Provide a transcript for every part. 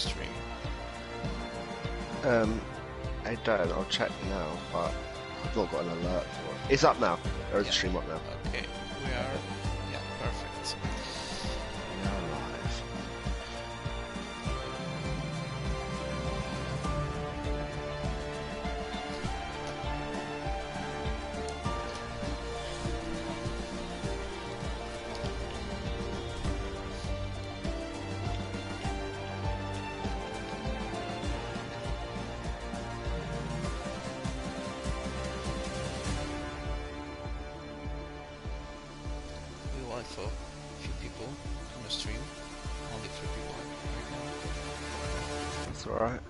the stream? I don't. I'll check now, but I've not got an alert for it. It's up now. There is a stream up now. Okay, we are. Yeah, perfect. We are live. For a few people on the stream. Only 3 people right now. That's alright.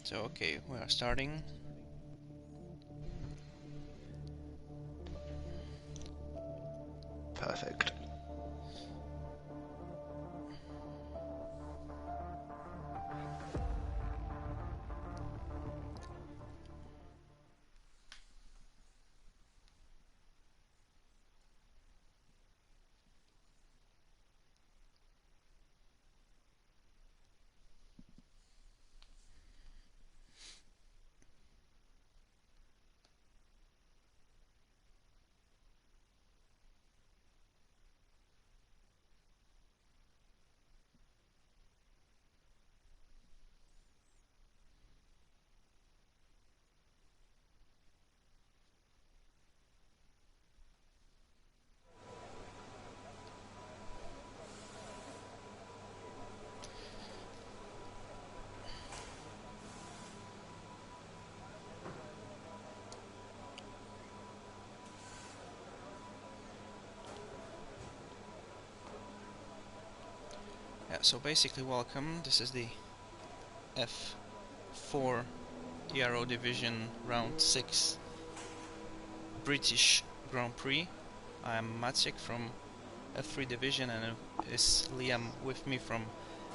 So okay, we are starting. Perfect. Yeah, so basically welcome. This is the F4 Ero Division Round 6 British Grand Prix. I'm Maciej from F3 Division, and is Liam with me from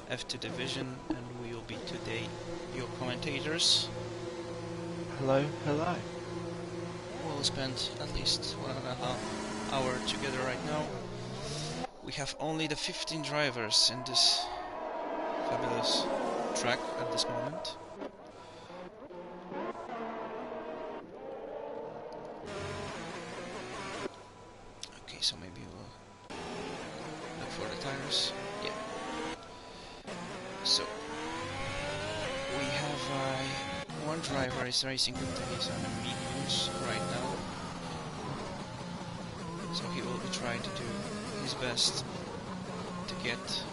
F2 Division, and we will be today your commentators. Hello, hello. We'll spend at least 1.5 hours together right now. We have only the 15 drivers in this fabulous track at this moment. Okay, so maybe we'll look for the tires. Yeah. So we have one driver is racing with he's on mediums right now. So he will be trying to do his best to get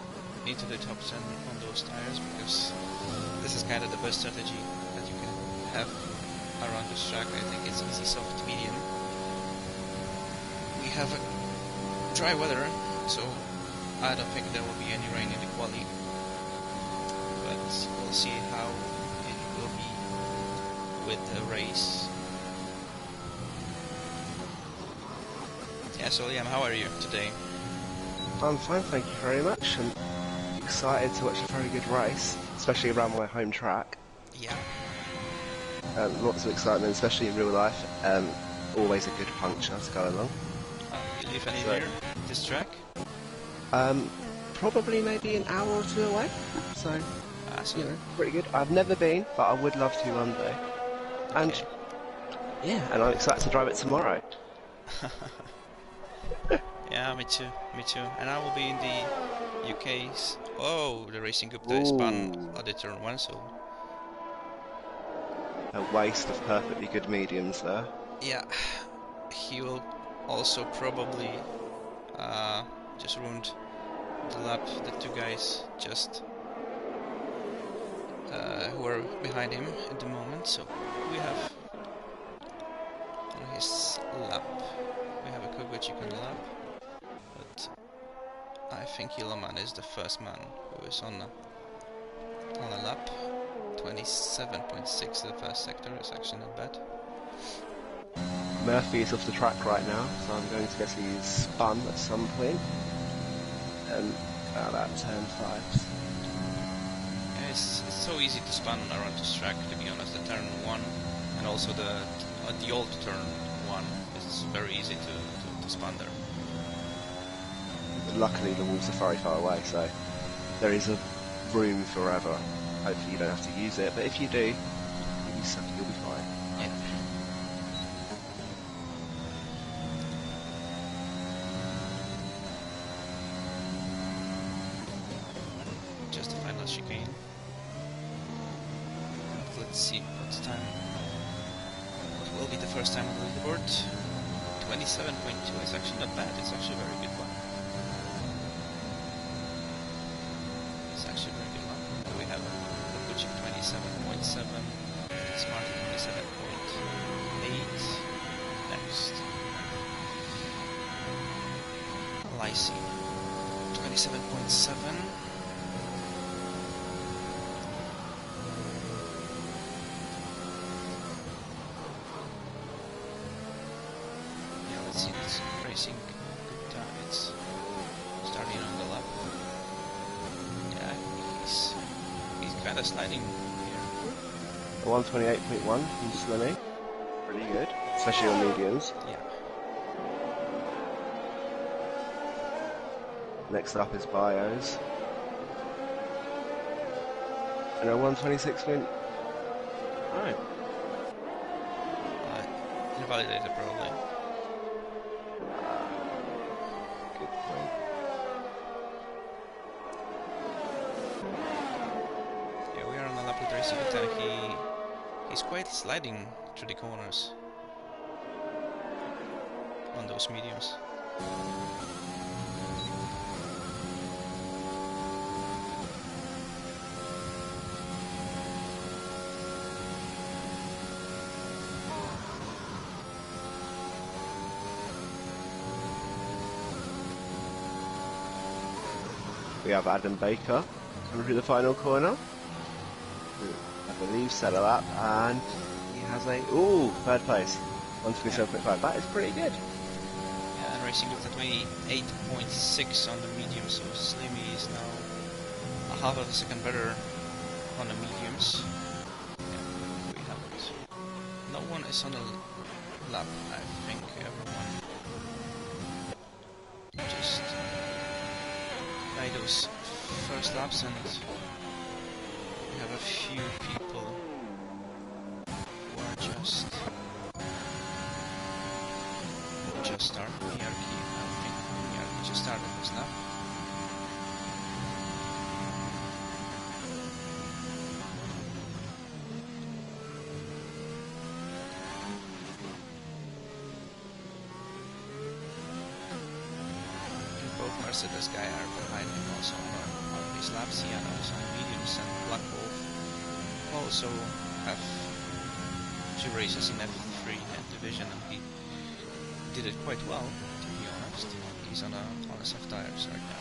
into the top 10 on those tires, because this is kind of the best strategy that you can have around this track. I think it's easy, soft, medium. We have a dry weather, so I don't think there will be any rain in the quali, but we'll see how it will be with the race. Yeah, so Liam, how are you today? I'm fine, thank you very much. I'm excited to watch a very good race, especially around my home track. Yeah. Lots of excitement, especially in real life. Always a good puncture to go along. You live any So- near this track? Probably maybe an hour or two away. So, So you know, pretty good. I've never been, but I would love to one day. And okay. yeah, and I'm excited to drive it tomorrow. Yeah, me too, me too. And I will be in the UK's. Oh, the Racing Gupta is spun Ooh. at the turn 1, so A waste of perfectly good mediums there. yeah, he will also probably just ruined the lap. The two guys just who are behind him at the moment. So we have on his lap, we have a Kogochik on the lap, but I think Yiloman is the first man who is on a lap. 27.6 the first sector is actually not bad. Murphy is off the track right now, so I'm going to guess he's spun at some point. And about turn 5. Yeah, it's so easy to spun around this track, to be honest. The turn 1 and also the old turn 1 is very easy to spun there. Luckily the walls are very far away, so there is a room forever. Hopefully you don't have to use it, but if you do, you'll be fine. Yeah. Just the final chicane. Let's see what time. What will be the first time on the leaderboard? 27.2 is actually not bad. It's actually a very good one. It's actually a very good one. And we have Lutyński 27.7. Smart 27.8. Next. Lycee 27.7. Let's see, it's Racing Gupta, it's starting on the lap. Yeah, he's kind of sliding here. 128.1 from Slimmy. Pretty good, especially on mediums. Yeah. Next up is Bios. And a 126. Right. Invalidated probably. Good point. Yeah, we are on the lap with Racing Gupta. He's quite sliding through the corners on those mediums. We have Adam Baker coming through the final corner. I believe set a lap, and he has a third place, 127.5. That is pretty good. Yeah, and Racing Gupta 28.6 on the medium, so Slimmy is now a half of a second better on the mediums. Yeah, we have it. No one is on the lap, I think everyone just by those first laps, and we have a few people who are just started. Miyaki, I think Miyaki just started his lap. Both Mercedes guy are behind him also on his laps. Sienna is on mediums, and Black Wolf also have 2 races in F3 and division, and he did it quite well, to be honest. He's on a soft tires right now.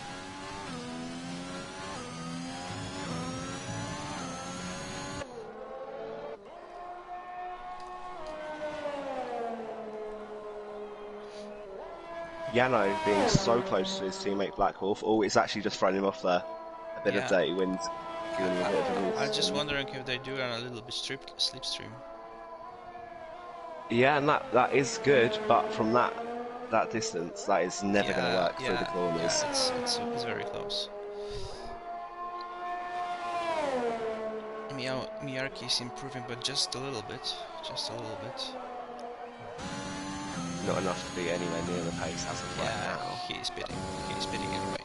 Yano being so close to his teammate Black Wolf. Oh, it's actually just thrown him off there. A bit of dirty wind, giving him a bit of a I'm boost. just wondering if they do run a little bit slipstream. Yeah, and that is good, but from that distance, that is never going to work through the corners. Yeah, it's very close. Miyarki is improving, but just a little bit. Just a little bit. Not enough to be anywhere near the pace as of right now. He's spitting. He's spitting anyway.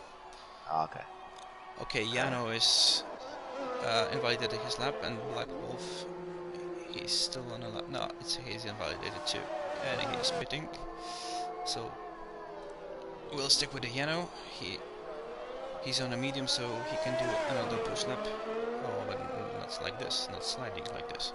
Okay. Okay, Yano is invalidated his lap, and Black Wolf, he's still on a lap. No, he's invalidated too, and he's spitting. So we'll stick with the Yano. He's on a medium, so he can do another push lap. Oh, but not like this, not sliding like this.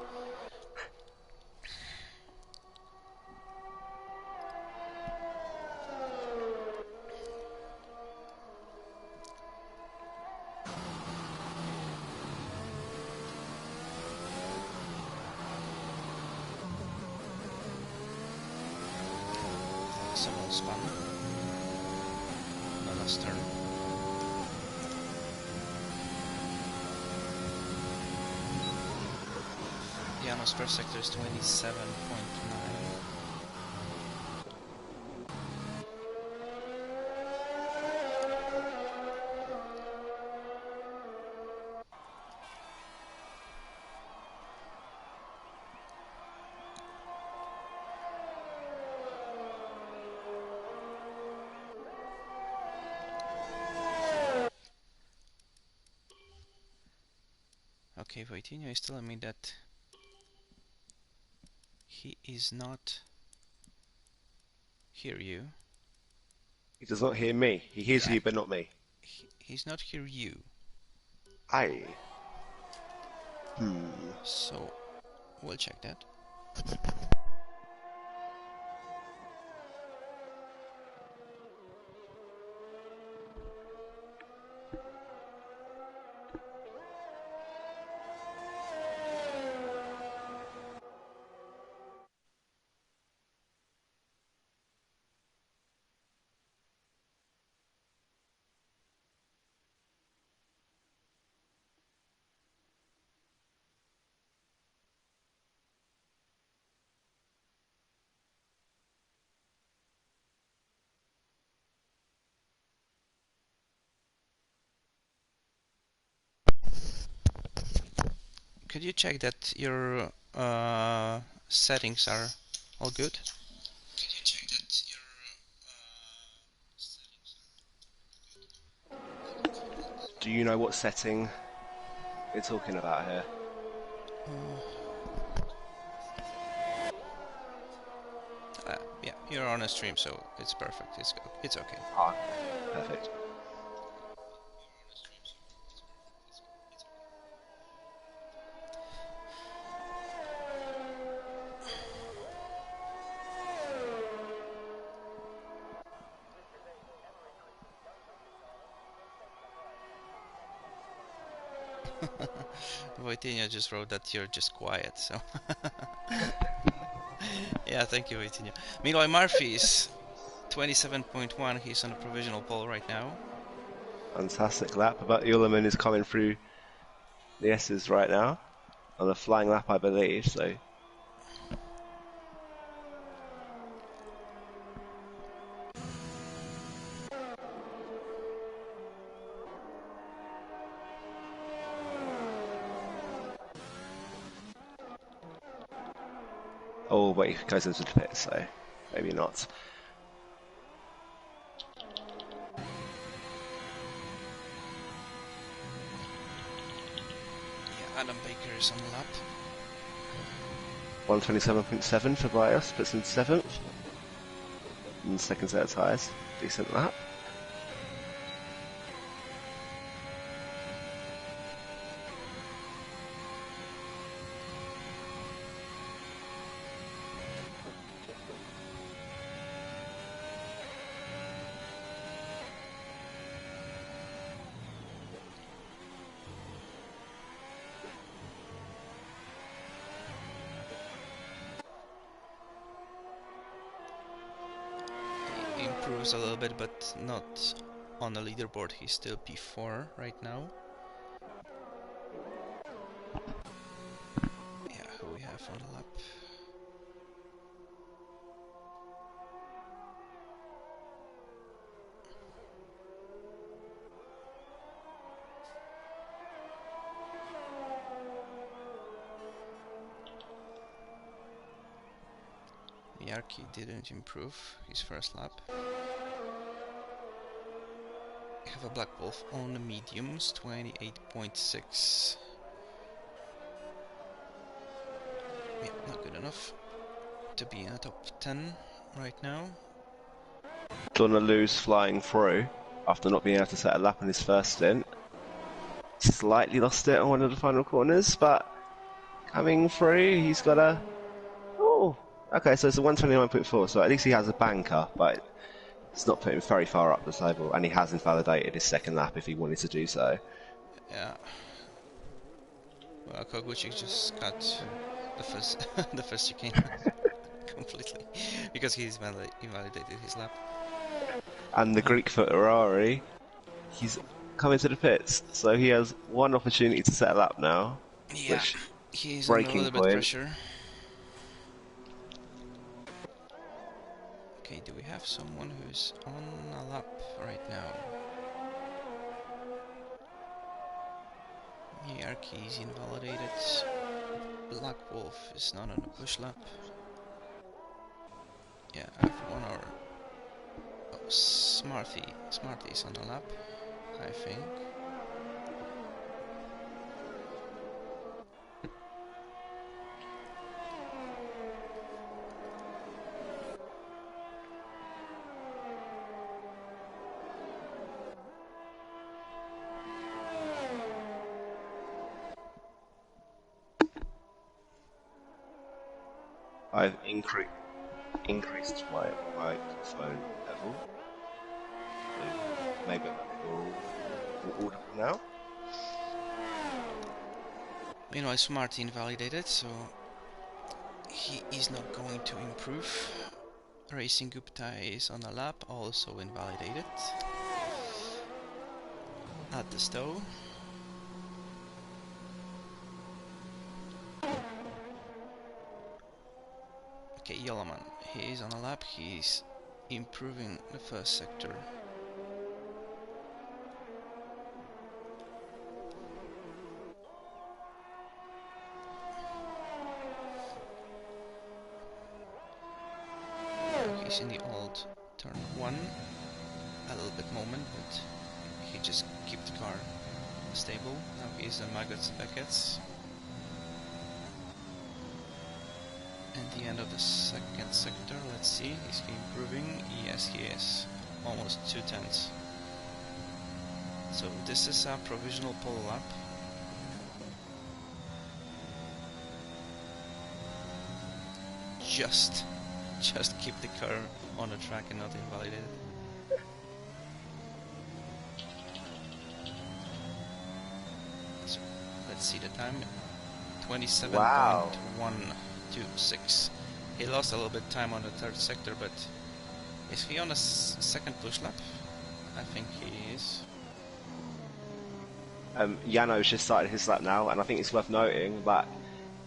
Someone spun. The last turn. Yano's first sector is 27.9. Okay, Voitinho is telling me that he is not hear you. He does not hear me. He hears you, but not me. He's not hear you. Aye. So, we'll check that. Could you check that your settings are all good? Could you check that your Do you know what setting we're talking about here? Yeah, you're on a stream, so it's perfect. It's okay. Ah, perfect. Voitinho just wrote that you're just quiet, so yeah, thank you, Voitinho. Meanwhile, Murphy is 27.1. He's on a provisional pole right now. Fantastic lap, but Uleman is coming through the S's right now on a flying lap, I believe. So. Oh, but he goes into the pit, so maybe not. Yeah, Adam Baker is on the lap. 127.7 for Bias, puts in 7th. And second set of tyres, decent lap. improves a little bit, but not on the leaderboard. He's still P4 right now. Yeah, who we have on the lap? Yarki didn't improve his first lap. We have a Black Wolf on the mediums, 28.6. Yeah, not good enough to be in the top 10 right now. Donnelly's flying through after not being able to set a lap in his first stint. Slightly lost it on one of the final corners, but coming through, he's got a... Oh, okay, so it's a 129.4, so at least he has a banker, but it's not putting him very far up the table, and he has invalidated his second lap if he wanted to do so. Yeah. Well, Koguchi just got the first the first chicane completely because he's invalidated his lap. And the Greek for Ferrari, he's coming to the pits, so he has one opportunity to set a lap now. Yeah, which he's under a little bit pressure. Okay, do we have someone who's on a lap right now? Yarki is invalidated. Black Wolf is not on a push lap. Yeah, I have 1 hour. Oh, Smarty is on a lap, I think. I've increased my microphone level. So maybe I'm all audible now. Meanwhile, Smarty invalidated, so he is not going to improve. Racing Gupta is on a lap, also invalidated. At the stove. Okay, Yellowman, he is on a lap, he's improving the first sector. He's in the old turn 1, a little bit moment, but he just kept the car stable. Now he's in Maggots Beckett's. At the end of the second sector, let's see, is he improving? Yes, he is. Almost 2/10. So this is a provisional pole lap. Just keep the car on the track and not invalidate it. So let's see the time. 27.126. Wow. He lost a little bit of time on the third sector, but is he on a second push lap? I think he is. Jano's just started his lap now, and I think it's worth noting that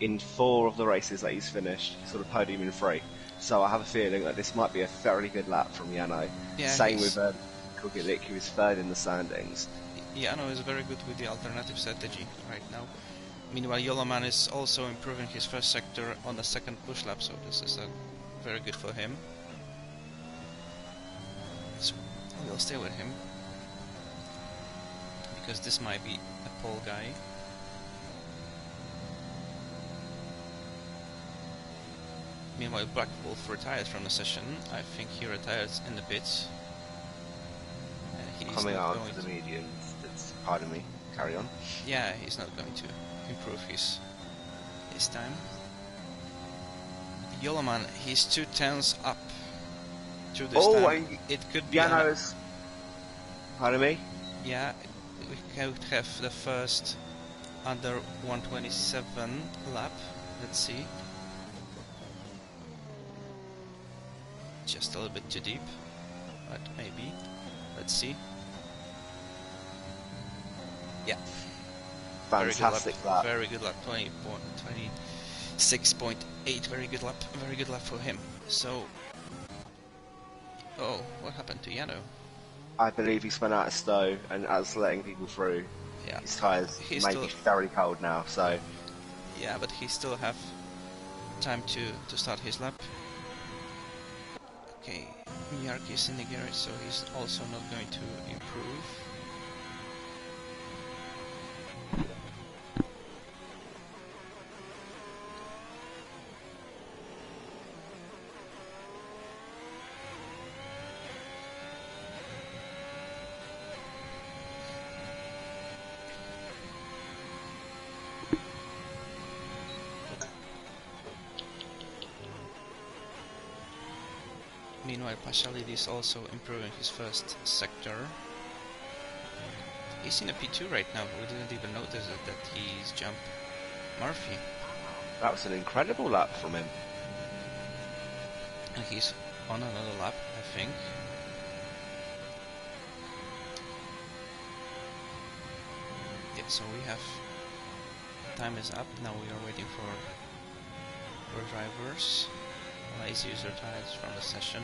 in 4 of the races that he's finished, he's sort of podium in 3. So I have a feeling that this might be a very good lap from Jano. Yeah, same with Kugelik, who is 3rd in the standings. Jano is very good with the alternative strategy right now. Meanwhile, Yellowman is also improving his first sector on the second push lap, so this is very good for him. So we'll stay with him, because this might be a pole guy. Meanwhile, Black Wolf retired from the session. I think he retired in the pits. And he's coming not out going to the mediums. Pardon me. Carry on. Yeah, he's not going to improve his time. Yellowman, he's 2/10 up to this time. And it could be. Jano's. Pardon me. Yeah, we could have the first under 127 lap. Let's see. Just a little bit too deep. but maybe. Let's see. Yeah. Fantastic lap. Very good lap. 26.8. Very good lap. Very good lap for him. So. Oh, what happened to Yano? I believe he spun out of stow and as letting people through. Yeah. His tyres may be very cold now, so. Yeah, but he still have time to start his lap. Okay, Miyarki is in the garage, so he's also not going to improve. Meanwhile, Pashalid is also improving his first sector. He's in a P2 right now, we didn't even notice it, that he's jumped Murphy. That was an incredible lap from him. And he's on another lap, I think. Yeah, so we have... Time is up, now we are waiting for drivers. Lazy user tires from the session.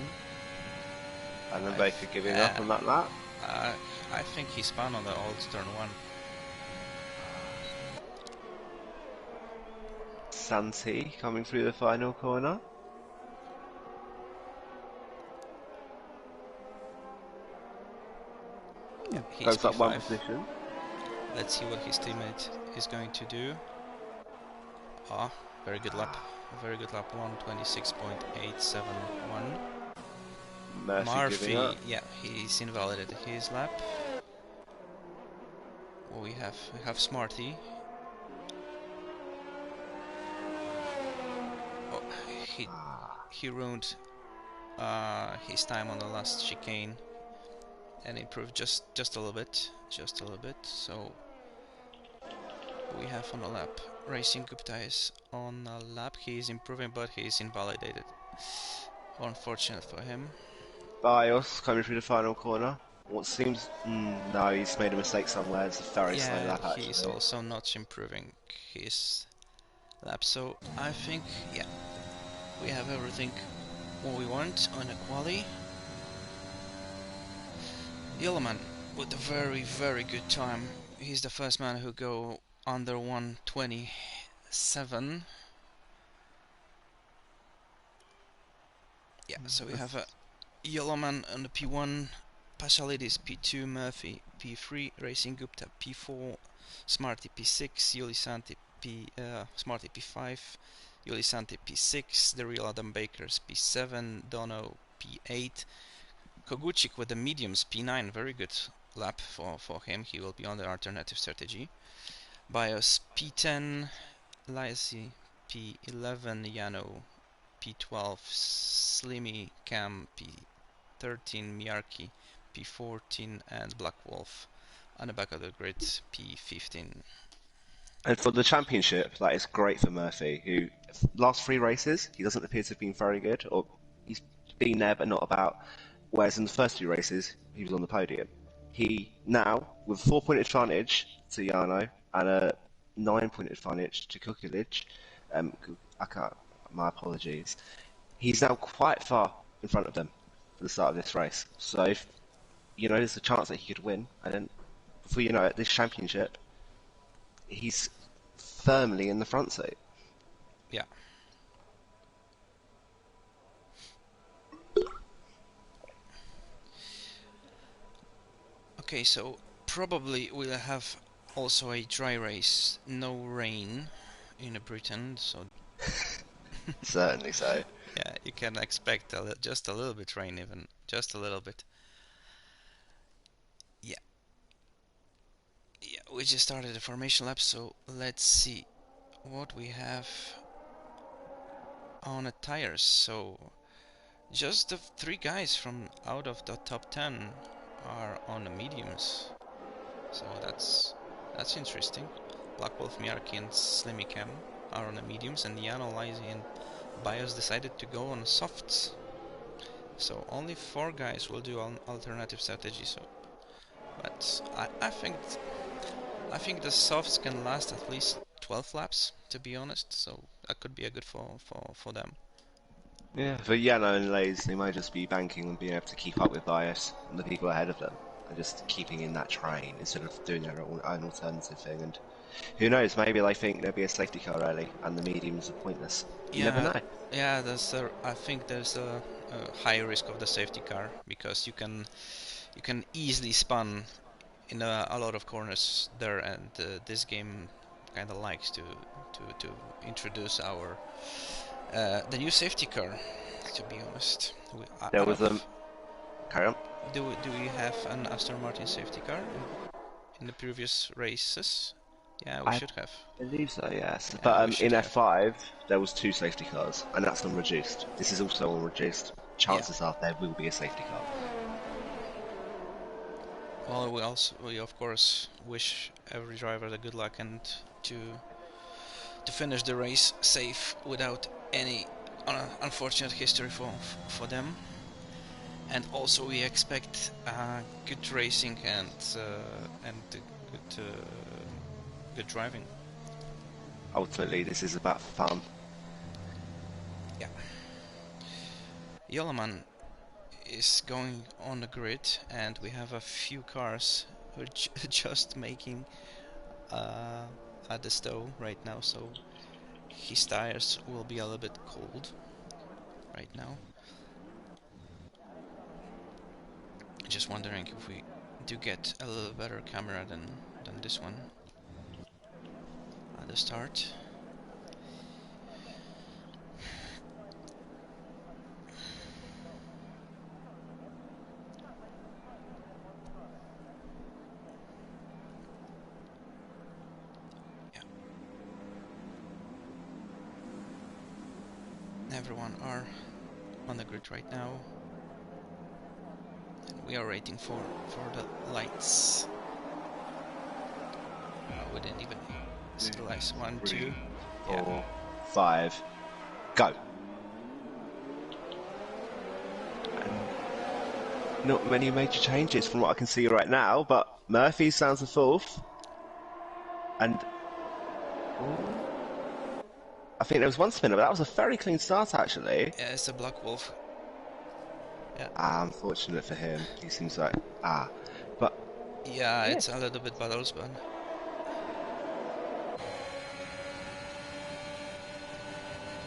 And then Baker giving up on that lap. I think he spun on the old turn 1. Santi coming through the final corner. Yeah, he's goes up P5. one position. Let's see what his teammate is going to do. Ah, very good lap. Very good lap. 1:26.871. Murphy, yeah, he's invalidated his lap. Well, we have Smarty. Oh, he ruined his time on the last chicane and improved just a little bit, So we have on a lap. Racing Gupta is on a lap. He is improving, but he is invalidated. Unfortunate for him. Bios coming through the final corner. What seems... no, he's made a mistake somewhere. It's a very slow lap, actually. He's also not improving his lap. So I think, yeah, we have everything what we want on a quali. Yellowman with a very, very good time. He's the first man who go under 1:27. Yeah, so we have a Yellowman on the P1, Pashalidis P2, Murphy P3, Racing Gupta P4, Smarty P6, Yulisanti Smarty P5, Yulisanti P6, the real Adam Baker's P7, Dono P8, Koguchik with the mediums P9, very good lap for him, he will be on the alternative strategy. Bios P10, Lazy P11, Yano P12, Slimmy Cam P13, Miyarki P14, and Black Wolf on the back of the grid P15. And for the championship, that is great for Murphy, who last 3 races he doesn't appear to have been very good, or he's been there but not about. Whereas in the first 2 races he was on the podium. He now, with 4-point advantage to Yano and a 9-point advantage to Kukulic, my apologies. He's now quite far in front of them for the start of this race. So, if, there's a chance that he could win. And before you know it, this championship, he's firmly in the front seat. Yeah. Okay, so probably we'll have also a dry race, no rain in Britain, so... Certainly so. Yeah, you can expect just a little bit rain, even just a little bit. Yeah. Yeah, we just started the formation lap, so let's see what we have on the tires. So just the 3 guys from out of the top 10 are on the mediums. So that's interesting. Black Wolf, Miyarki, and Slimmy Cam are on the mediums, and Yano, Lazy, and Bios decided to go on softs. So only 4 guys will do an alternative strategy. So, but I think the softs can last at least 12 laps, to be honest. So that could be a good for them. Yeah, for Yano and Lays, they might just be banking on being able to keep up with bias and the people ahead of them, and just keeping in that train instead of doing their own alternative thing. And who knows, maybe they think there'll be a safety car early and the mediums are pointless. You never know. Yeah, I think there's a high risk of the safety car, because you can easily spun in a lot of corners there, and this game kind of likes to introduce our the new safety car. To be honest, There was carry on. Do we have an Aston Martin safety car in the previous races? Yeah, we should have. I believe so, yes. Yeah, But in F5, there was 2 safety cars, and that's on reduced. This is also on reduced. Chances are there will be a safety car. Well, we of course wish every driver the good luck and to finish the race safe without any unfortunate history for them. And also we expect good racing and good driving. Ultimately, this is about fun. Yeah. Yoloman is going on the grid, and we have a few cars who are just making at the stove right now, so his tires will be a little bit cold right now. Just wondering if we do get a little better camera than this one at the start. Yeah. Everyone are on the grid right now. We are waiting for the lights. We didn't even see the lights. 1, 2, 4, 5, go. And not many major changes from what I can see right now, but Murphy sounds the 4th. And I think there was one spinner, but that was a very clean start actually. Yeah, it's a Black Wolf. Yeah. Unfortunate for him. He seems like but yeah, it's a little bit battles, but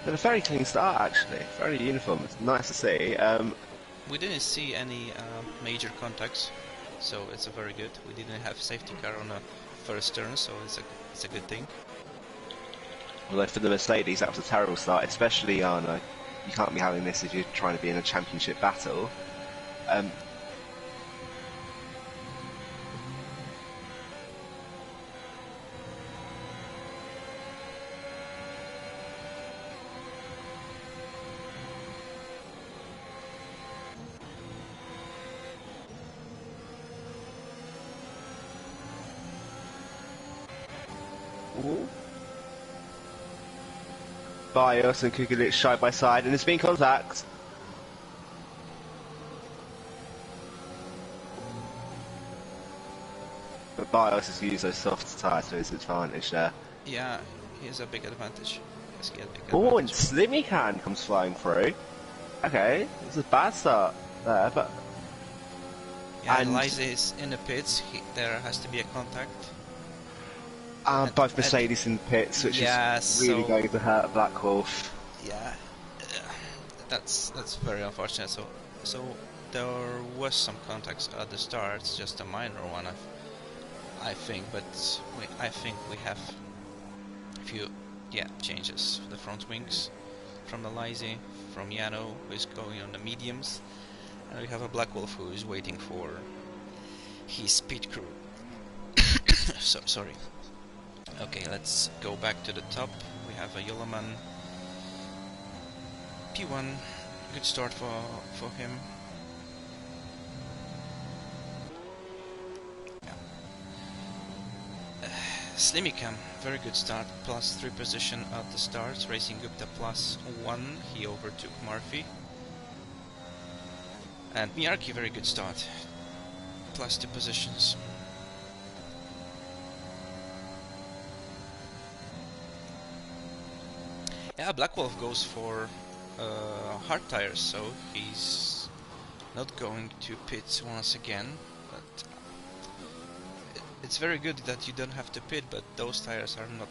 a very clean start actually. Very uniform. It's nice to see. We didn't see any major contacts, so it's a very good. We didn't have safety car on the first turn, so it's a good thing. Although for the Mercedes, that was a terrible start, especially Jarno. You can't be having this if you're trying to be in a championship battle. Bios and Kukulic side by side, and it's been contact. But Bios has used those soft tyres to his advantage there. Yeah, he has a big advantage. Yes, he has a big Oh, and advantage. Slimmy Can comes flying through. Okay, it's a bad start there, but... Yeah, and Liza is in the pits. There has to be a contact. Both Mercedes in the pits, which is really going to hurt Black Wolf. Yeah, that's very unfortunate. So there was some contacts at the start, just a minor one, I think. But I think we have a few changes. The front wings from the Liza, from Yano, who is going on the mediums, and we have a Black Wolf who is waiting for his pit crew. So sorry. Okay, let's go back to the top. We have a Yoloman P1. Good start for him. Slimicam, very good start, +3 position at the start. Racing Gupta +1, he overtook Murphy. And Miyaki, very good start. +2 positions. Yeah, Black Wolf goes for hard tires, so he's not going to pit once again. But it's very good that you don't have to pit, but those tires are not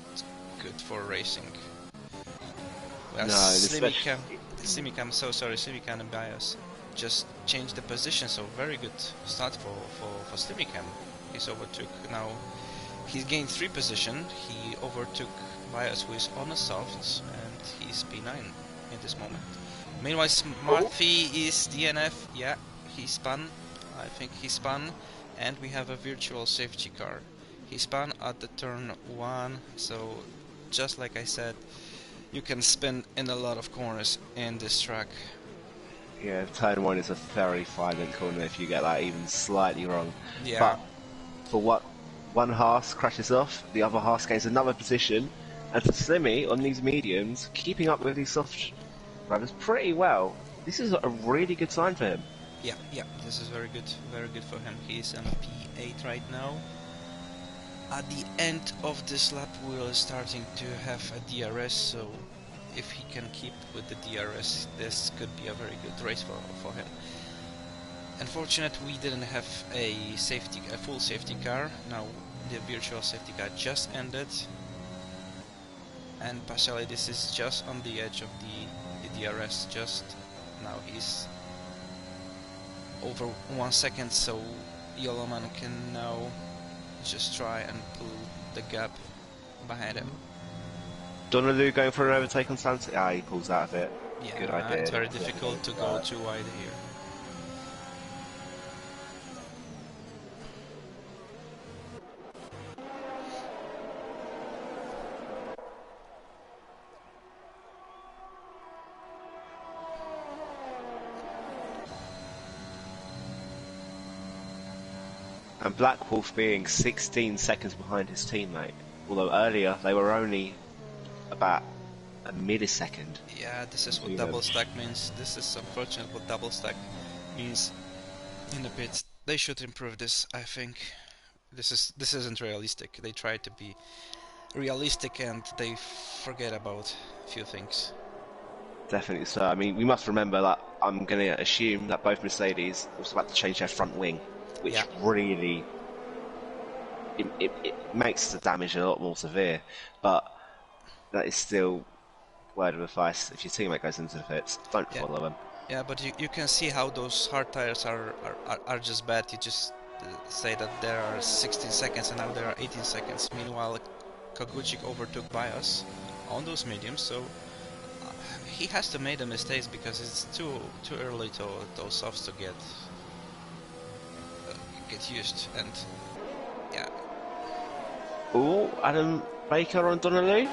good for racing. Well, No, Simicam, so sorry, Simicam and Bios just changed the position, so very good start for Simicam. He's overtook now. He's gained 3 position. He overtook Bios, who is on the softs, and he's P9 in this moment. Meanwhile, Smarthy is DNF. Yeah, he spun. I think he spun, and we have a virtual safety car. He spun at the turn 1, so just like I said, you can spin in a lot of corners in this track. Yeah, turn 1 is a very violent corner if you get that even slightly wrong. Yeah. But for what one Haas crashes off, the other Haas gains another position, and for Slimmy on these mediums, keeping up with these soft drivers pretty well. This is a really good sign for him. Yeah, this is very good for him. He's on P8 right now. At the end of this lap, we're starting to have a DRS, so if he can keep with the DRS, this could be a very good race for him. Unfortunately, we didn't have a full safety car. Now the virtual safety car just ended, and partially this is just on the edge of the DRS. Just now he's over 1 second, so Yellowman can now just try and pull the gap behind him. Donnelly going for an overtake on Santi. Ah, he pulls out of it. Yeah, good idea. it's very difficult to go too wide here. And Black Wolf being 16 seconds behind his teammate, although earlier they were only about a millisecond. Yeah, this is what double stack means. This is unfortunate what double stack means in the pits. They should improve this, I think. This isn't realistic. They try to be realistic and they forget about a few things. Definitely so. I mean, we must remember that I'm going to assume that both Mercedes are about to change their front wing, which really it makes the damage a lot more severe. But that is still word of advice: if your teammate goes into the pits, don't follow them. Yeah, but you can see how those hard tires are just bad. You just say that there are 16 seconds and now there are 18 seconds. Meanwhile, Koguchik overtook Bios on those mediums, so he has to make the mistakes because it's too early to those softs to get used. And yeah. Oh, Adam Baker on Donnelly.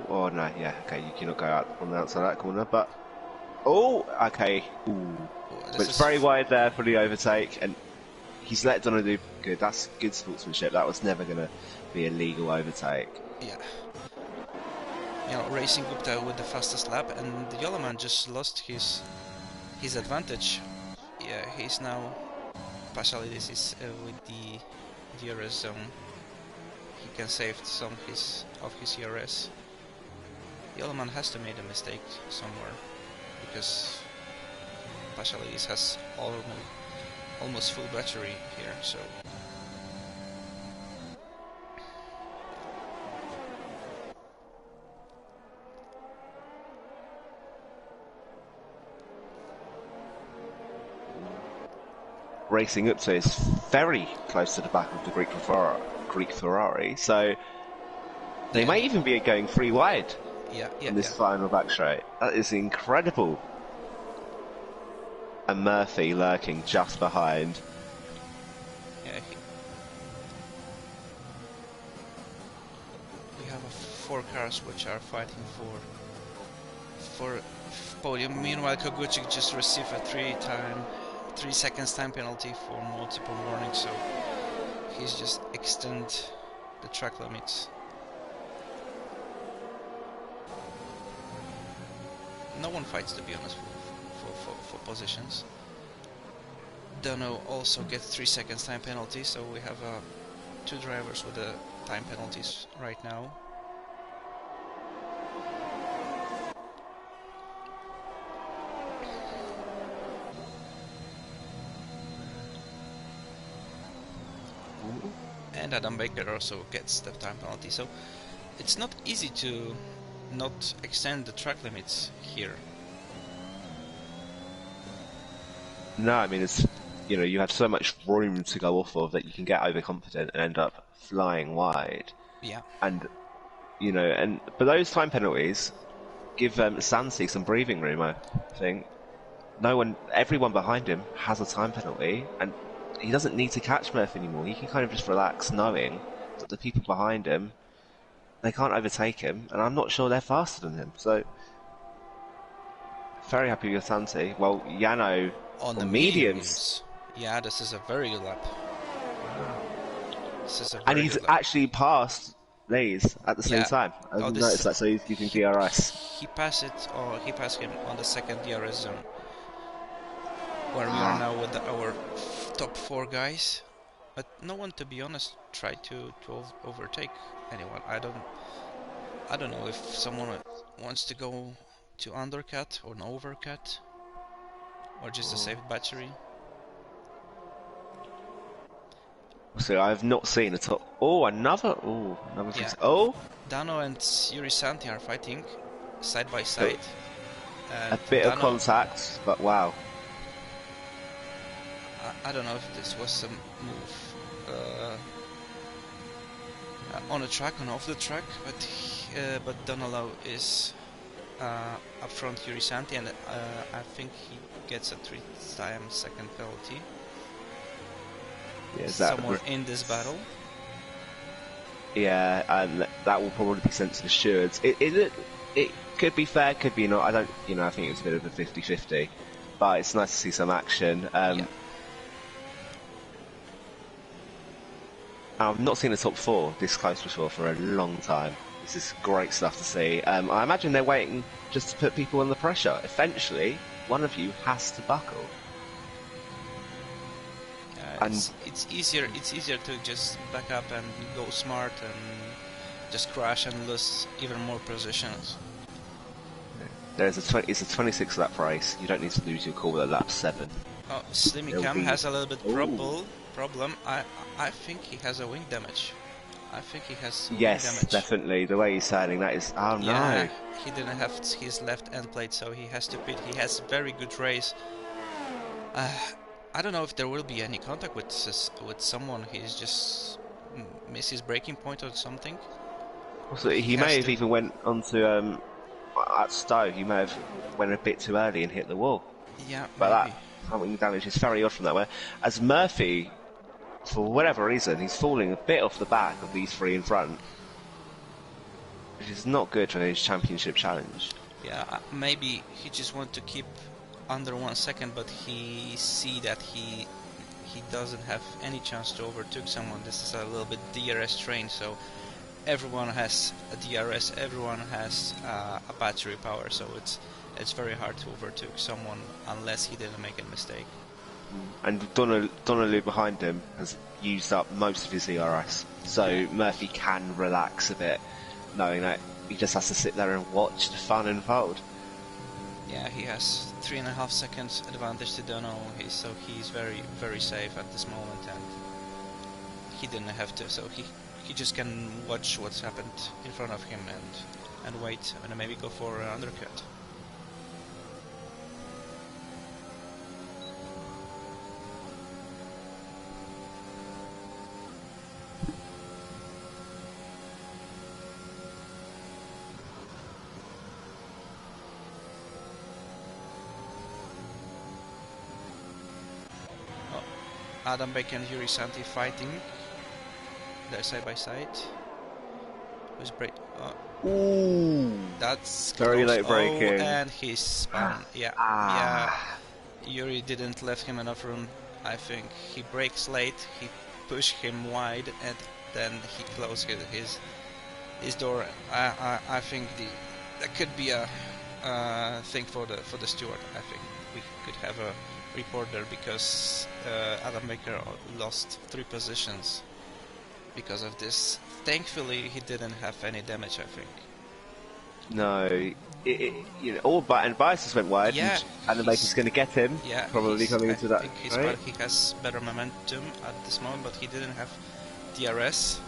Oh no, yeah, okay, you cannot go out on the outside of that corner, but okay. But it's very wide there for the overtake, and he's let Donnelly do good. That's good sportsmanship. That was never going to be a legal overtake. Yeah. You know, Racing Gupta with the fastest lap, and the yellow man just lost his advantage. Yeah, he's now partially this is with the DRS zone. He can save some of his ERS. Yellow man has to make a mistake somewhere because Paschalis has almost full battery here, so. Racing up to is very close to the back of the Greek Ferrari, so they may even be going 3 wide in this final back straight. That is incredible. And Murphy lurking just behind. Yeah, we have 4 cars which are fighting for podium. Meanwhile, Koguchik just received a 3 seconds time penalty for multiple warnings, so he's just extend the track limits. No one fights, to be honest. for positions. Dono also gets 3 seconds time penalty, so we have 2 drivers with the time penalties right now. And Adam Baker also gets the time penalty, so it's not easy to not extend the track limits here. No, I mean, it's, you know, you have so much room to go off of that you can get overconfident and end up flying wide. Yeah. And, you know, but those time penalties give Sansi some breathing room, I think. Everyone behind him has a time penalty, and he doesn't need to catch Murphy anymore. He can kind of just relax knowing that the people behind him, they can't overtake him, and I'm not sure they're faster than him. So, very happy with Santi. Well, Yano on the mediums. Yeah, this is a very good lap. And he's actually passed these at the same time. I didn't notice that, so he's using DRS. He passed him on the second DRS zone, where we are now with our top 4 guys. But no one, to be honest, tried to overtake anyone. I don't know if someone wants to go to undercut or an overcut, or just a safe battery. So I've not seen a top. Another. Yeah. Oh, Dano and Yuri Santi are fighting side by side. A bit of contact, but wow. I don't know if this was a move on the track and off the track, but Donalo is up front Yuri Santi, and I think he gets a 3-time second penalty. Yeah, somewhere in this battle. Yeah, and that will probably be sent to the stewards. It could be fair, could be not. I think it's a bit of a 50-50, but it's nice to see some action. Yeah. I've not seen a top 4 this close before for a long time. This is great stuff to see. I imagine they're waiting just to put people under pressure. Eventually, one of you has to buckle. It's easier to just back up and go smart and just crash and lose even more positions. It's a 26 lap race. You don't need to lose your call at lap 7. Oh, Slimmy Cam has a little bit problem. I think he has a wing damage. Yes, definitely. The way he's sailing, that is. Oh no! Yeah, he didn't have his left end plate, so he has to pit. He has a very good race. I don't know if there will be any contact with someone. He's just missed his braking point or something. Also, he may have even went onto at Stowe. He may have went a bit too early and hit the wall. Yeah, but maybe. That wing damage is very odd from that way. As Murphy, for whatever reason, he's falling a bit off the back of these 3 in front, which is not good for his championship challenge. Yeah, maybe he just wants to keep under 1 second, but he see that he doesn't have any chance to overtake someone. This is a little bit DRS train, so everyone has a DRS, everyone has a battery power, so it's very hard to overtake someone unless he didn't make a mistake. And Donnelly behind him has used up most of his DRS, so Murphy can relax a bit, knowing that he just has to sit there and watch the fun unfold. Yeah, he has 3.5 seconds advantage to Dono, so he's very, very safe at this moment, and he didn't have to, so he just can watch what's happened in front of him and wait, and maybe go for an undercut. Adam Baker and Yuri Santi fighting. They're side by side. Who's break? Ooh, that's very late braking. And he spun. Yeah. Yuri didn't left him enough room. I think he brakes late. He pushed him wide, and then he closed his door. I think that could be a thing for the steward. I think could have a report there, because Adam Baker lost 3 positions because of this. Thankfully, he didn't have any damage, I think. No, you know, all and biases went wide, Yeah, and the Baker's going to get him. Yeah, probably coming I into that. think Right? he has better momentum at this moment, but he didn't have DRS.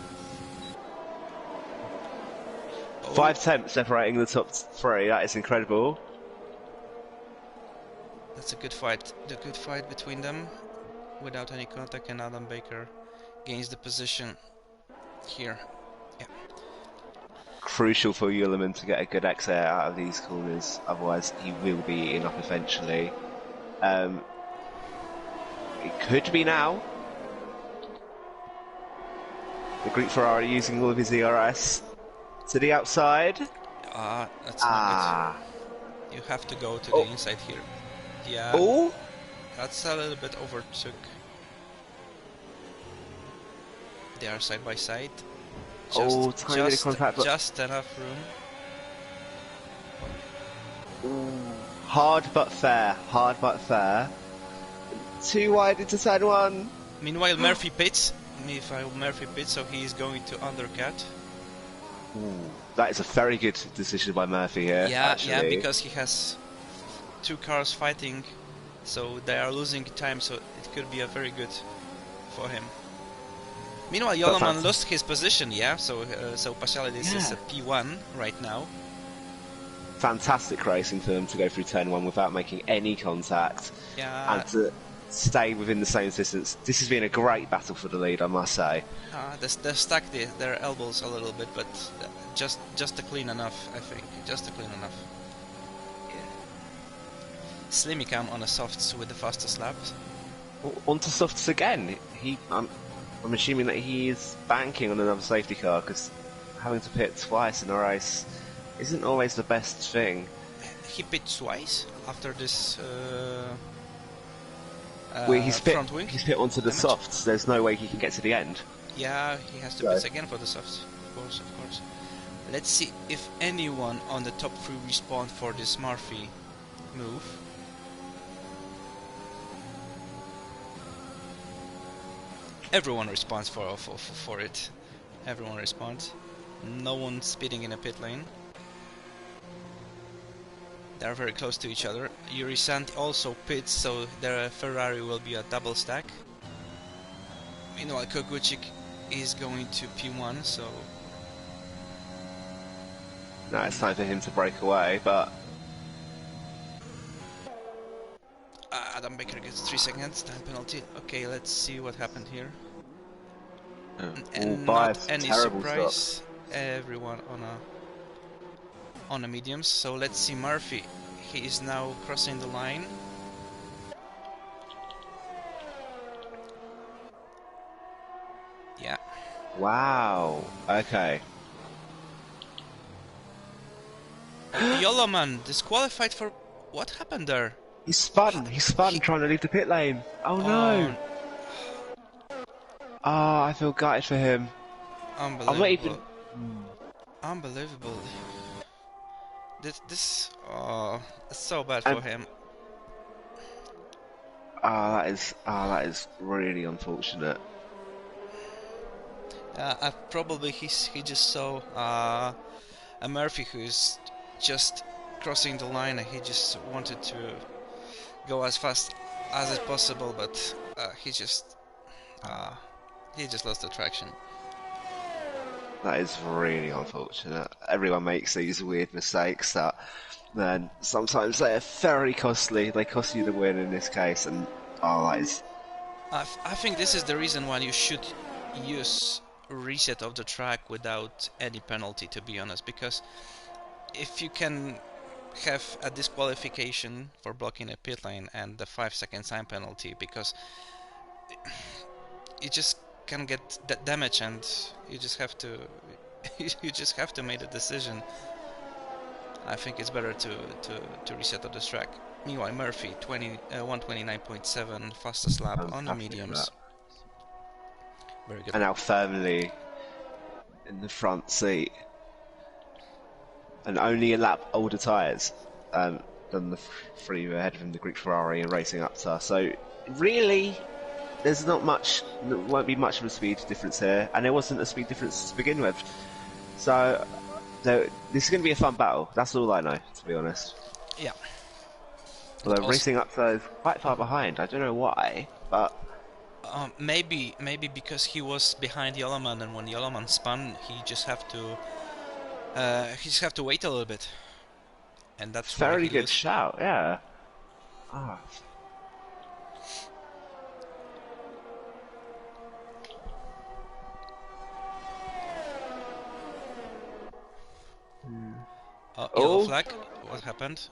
5 tenths separating the top 3. That is incredible. That's a good fight. The good fight between them, without any contact, and Adam Baker gains the position here. Yeah. Crucial for Uellerman to get a good exit out of these corners, otherwise he will be eaten up eventually. It could be now. The Greek Ferrari using all of his ERS to the outside. That's not good. You have to go to the inside here. Yeah. Oh! That's a little bit overtook. They are side by side. Tiny bit of contact, but just enough room. Hard but fair. Hard but fair. Too wide into turn 1. Meanwhile, Murphy pits, so he is going to undercut. That is a very good decision by Murphy here. Yeah, because he has 2 cars fighting, so they are losing time, so it could be a very good for him. Meanwhile, Yoloman lost his position, so Paschalis is a P1 right now. Fantastic racing for them to go through turn 1 without making any contact. Yeah. And to stay within the same distance. This has been a great battle for the lead, I must say. They've stuck their elbows a little bit, but just to clean enough, I think. Just to clean enough. Yeah. Slimmy cam on a softs with the fastest laps. Onto softs again. I'm assuming that he is banking on another safety car, because having to pit twice in a race isn't always the best thing. He pit twice after this he's pit onto the softs. There's no way he can get to the end. Yeah, he has to pit again for the softs. Of course. Let's see if anyone on the top 3 respawn for this Murphy move. Everyone responds for it. Everyone responds. No one speeding in a pit lane. They are very close to each other. Yuri Sant also pits, so their Ferrari will be a double stack. Meanwhile, Koguchik is going to P1, so... Now it's time for him to break away, but... Adam Baker gets 3 seconds, time penalty. Okay, let's see what happened here. And not any surprise. Stop. Everyone on a mediums. So let's see Murphy. He is now crossing the line. Yeah. Wow. Okay. Yoloman disqualified for... What happened there? He spun trying to leave the pit lane. Oh no. I feel gutted for him. Unbelievable. I'm not even... Unbelievable. This it's so bad for him. That is really unfortunate. Probably he just saw a Murphy who's just crossing the line, and he just wanted to go as fast as possible, but he just lost the traction. That is really unfortunate. Everyone makes these weird mistakes that, then sometimes they are very costly. They cost you the win in this case, and that is... I think this is the reason why you should use reset of the track without any penalty, to be honest, because if you can have a disqualification for blocking a pit lane and the 5-second time penalty, because you just can get that damage, and you just have to make a decision. I think it's better to reset of the track. Meanwhile, Murphy 129.7 fastest lap on the mediums. Very good. And now firmly in the front seat, and only a lap older tyres. than the three ahead of him, the Greek Ferrari and Racing Upsa. So really, there's not much. There won't be much of a speed difference here, and there wasn't a speed difference to begin with. So this is going to be a fun battle. That's all I know, to be honest. Yeah. Although Racing Upsa is quite far behind. I don't know why, but maybe because he was behind Yellowman, and when Yellowman spun, he just have to wait a little bit, and that's why very he good lost. shout. Yeah. Ah. Yellow flag. What happened?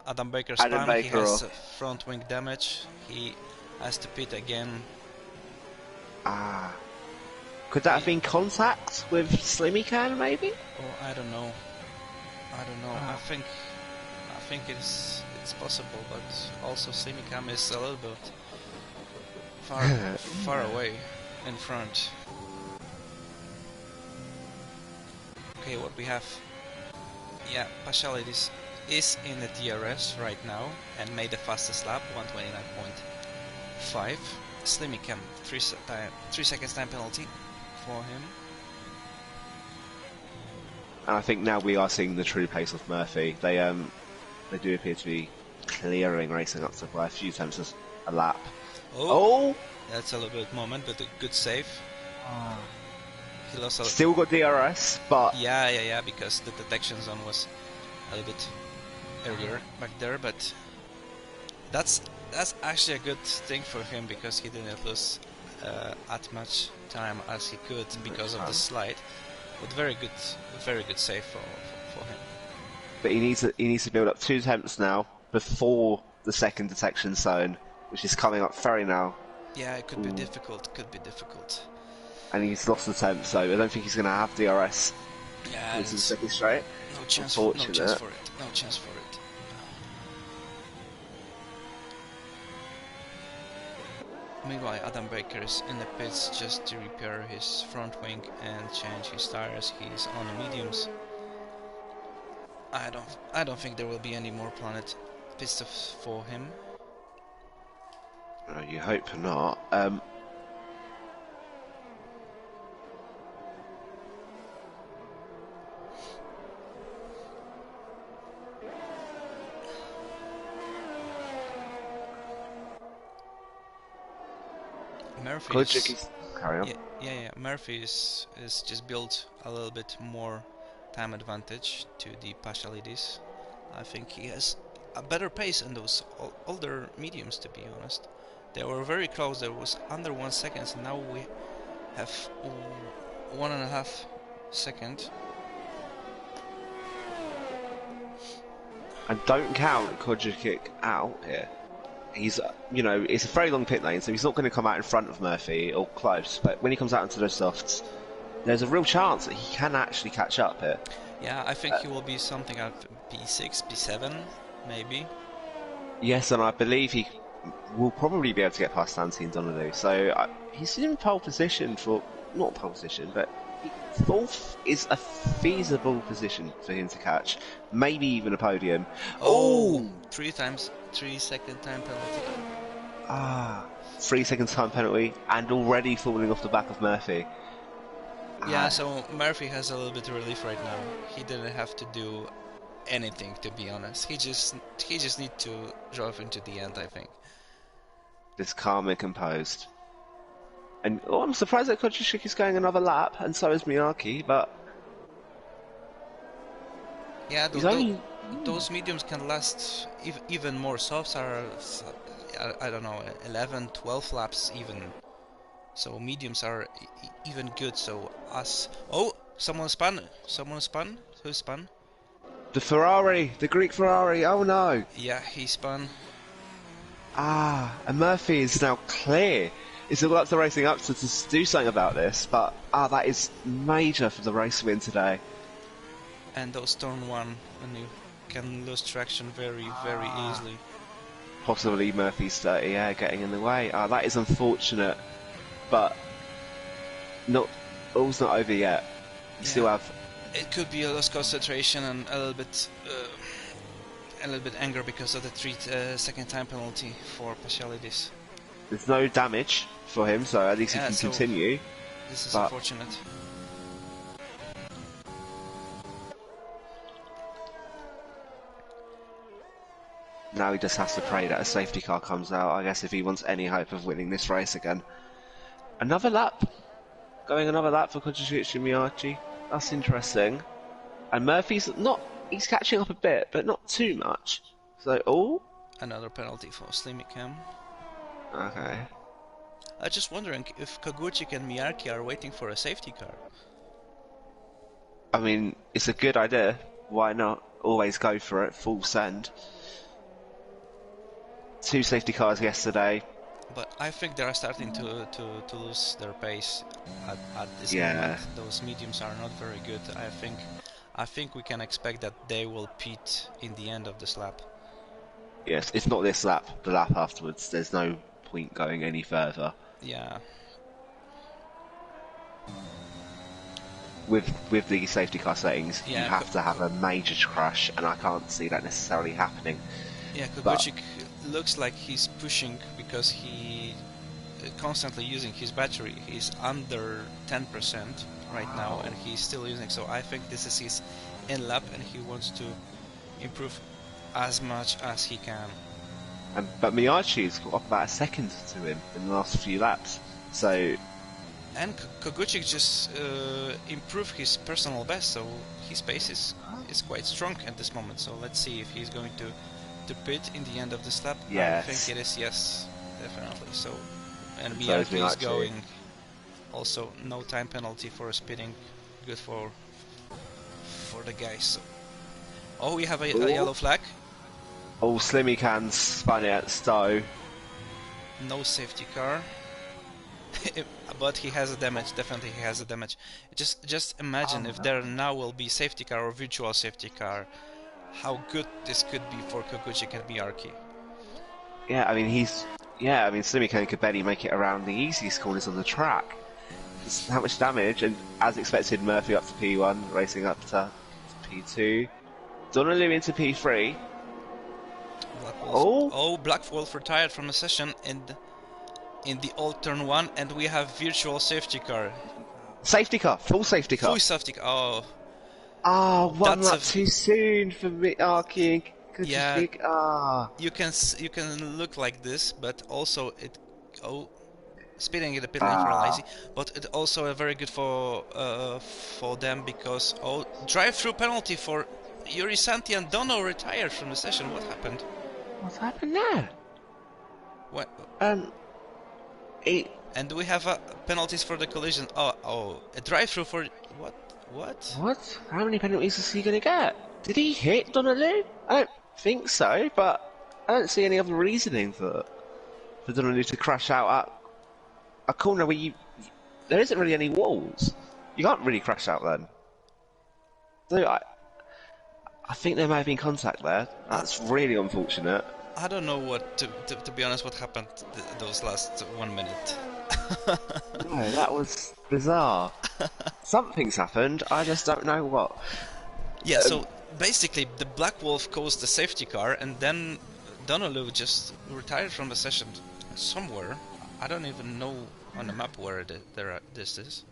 Adam Baker spun. Adam Baker he has off. front wing damage. He has to pit again. Ah. Could that have been contact with Slimmy Can, maybe? Oh, I don't know. I think it's possible, but also Simicam is a little bit far away in front. Okay, what we have? Yeah, Pashalides is in the DRS right now and made the fastest lap, 129.5. Slimicam, 3 seconds time penalty for him. And I think now we are seeing the true pace of Murphy. They do appear to be clearing Racing up to by a few times a lap. Oh! That's a little bit moment, but a good save. He lost a Still got DRS, but yeah, because the detection zone was a little bit earlier back there, but that's actually a good thing for him because he didn't lose as much time as he could because of the slide. But very good save for him. But he needs to build up 2 attempts now before the second detection zone, which is coming up very now. Yeah, it could be difficult. And he's lost the attempt, so I don't think he's going to have DRS. Yeah, this is the second straight. No chance for it. Meanwhile, Adam Baker is in the pits just to repair his front wing and change his tires. He's on the mediums. I don't think there will be any more planet pit stops for him. You hope not. Murphy carry on. Yeah. Murphy is just built a little bit more time advantage to the Pashalides. I think he has a better pace in those older mediums, to be honest. They were very close. There was under 1 second, and now we have 1.5 seconds. And don't count Kojic out here. He's, it's a very long pit lane, so he's not going to come out in front of Murphy or close. But when he comes out into those softs, there's a real chance that he can actually catch up here. Yeah, I think he will be something like P6, P7, maybe. Yes, and I believe he will probably be able to get past Santi and Donadu. So he's in pole position not pole position, but fourth is a feasible position for him to catch. Maybe even a podium. 3 second time penalty. 3 second time penalty and already falling off the back of Murphy. Yeah, so Murphy has a little bit of relief right now. He didn't have to do anything, to be honest. He just need to drive into the end, I think. Just calm and composed. And I'm surprised that Kojic is going another lap, and so is Miyake, but yeah, those mediums can last even more. Softs are, I don't know, 11, 12 laps even. So mediums are even good. So someone spun. Who spun? The Greek Ferrari. Oh no! Yeah, he spun. And Murphy is now clear. It's all up to Racing up to do something about this, but that is major for the race win today. And those turn 1, and you can lose traction very easily. Possibly Murphy's getting in the way. That is unfortunate, but all's not over yet. You still have. It could be a lost concentration and a little bit a little bit angry because of the second time penalty for Paschalidis. There's no damage for him, so at least he can continue. This is unfortunate. Now he just has to pray that a safety car comes out, I guess, if he wants any hope of winning this race again. Another lap. Going another lap for Kojic and Maciej. That's interesting. And Murphy's he's catching up a bit, but not too much. So, another penalty for Slimicam. Okay. I'm just wondering if Kogucik and Miarki are waiting for a safety car. I mean, it's a good idea. Why not? Always go for it. Full send. 2 safety cars yesterday. But I think they are starting to lose their pace at this moment. Those mediums are not very good. I think we can expect that they will pit in the end of this lap. Yes, if not this lap, the lap afterwards. There's no point going any further. Yeah. With the safety car settings, yeah, you have to have a major crash, and I can't see that necessarily happening. Yeah, Kogucik looks like he's pushing because he constantly using his battery. He's under 10% right now, and he's still using. So I think this is his end lap, and he wants to improve as much as he can. But Miyachi's got up about a second to him in the last few laps. So. And Kogucik just improved his personal best, so his pace is quite strong at this moment. So let's see if he's going to pit in the end of this lap. Yes. I think it is, yes, definitely. So, and Miarki is going. Also, no time penalty for spitting. Good for the guys. So. We have a yellow flag. Slimmy can spun it at Stowe. No safety car. But he has a damage. Definitely, he has a damage. Just imagine if there now will be safety car or virtual safety car. How good this could be for Kogucik and Miarki. Yeah, I mean Slimmy could barely make it around the easiest corners on the track. Just how much damage, and as expected, Murphy up to P1, racing up to P2. Donnelly into P3. Black Wolf retired from the session in the old turn 1, and we have virtual safety car. Safety car, full safety car. Full safety car. One lap too soon for me. King. Yeah. You can look like this, but also it. Speeding in the pit lane for lazy, but it also very good for them because drive-through penalty for Yuri Santi and Dono retired from the session. What happened? What happened there? What? And we have penalties for the collision. A drive-through for what? What? How many penalties is he going to get? Did he hit Donnelly? I don't think so, but I don't see any other reasoning for Donnelly to crash out at a corner where there isn't really any walls. You can't really crash out then. So I think there may have been contact there. That's really unfortunate. I don't know what to be honest. What happened those last 1 minute? No, that was bizarre. Something's happened. I just don't know what. Yeah. So basically, the Black Wolf caused the safety car, and then Donolu just retired from the session somewhere. I don't even know on the map where this is.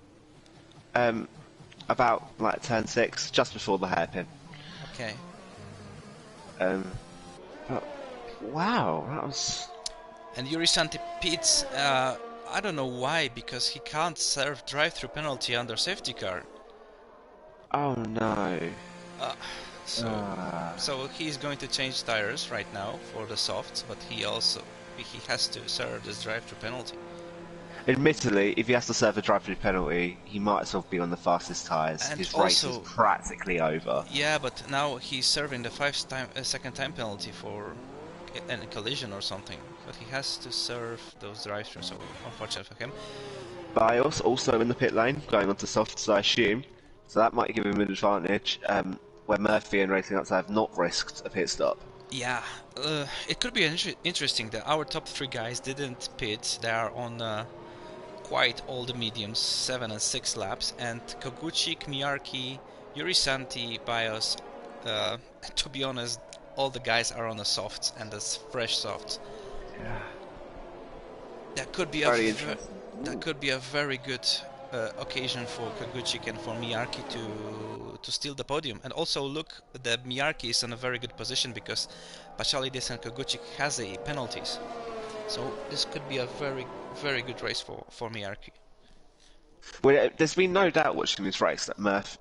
About like turn 6, just before the hairpin. Okay. But wow, that was. And Yuri Santi pits. I don't know why, because he can't serve drive-through penalty under safety car. Oh no. So he's going to change tires right now for the softs, but he has to serve this drive-through penalty. Admittedly, if he has to serve a drive-through penalty, he might as well be on the fastest tyres. His race is practically over. Yeah, but now he's serving the second time penalty for a collision or something. But he has to serve those drive-throughs, so unfortunate for him. Bios also in the pit lane, going on to softs, I assume. So that might give him an advantage, where Murphy and Racing Outside have not risked a pit stop. Yeah, it could be interesting that our top 3 guys didn't pit. They are on quite old mediums, 7 and 6 laps, and Kogucik, Miarki, Yuri Santi, Bios, to be honest, all the guys are on the softs and the fresh softs. Yeah. That could be Very interesting. that could be a very good occasion for Kaguchik and for Miyaki to steal the podium. And also look, the Miyaki is in a very good position because Pachalides and Kaguchik has the penalties. So this could be a very good race for Miyaki. Well, there's been no doubt watching this race that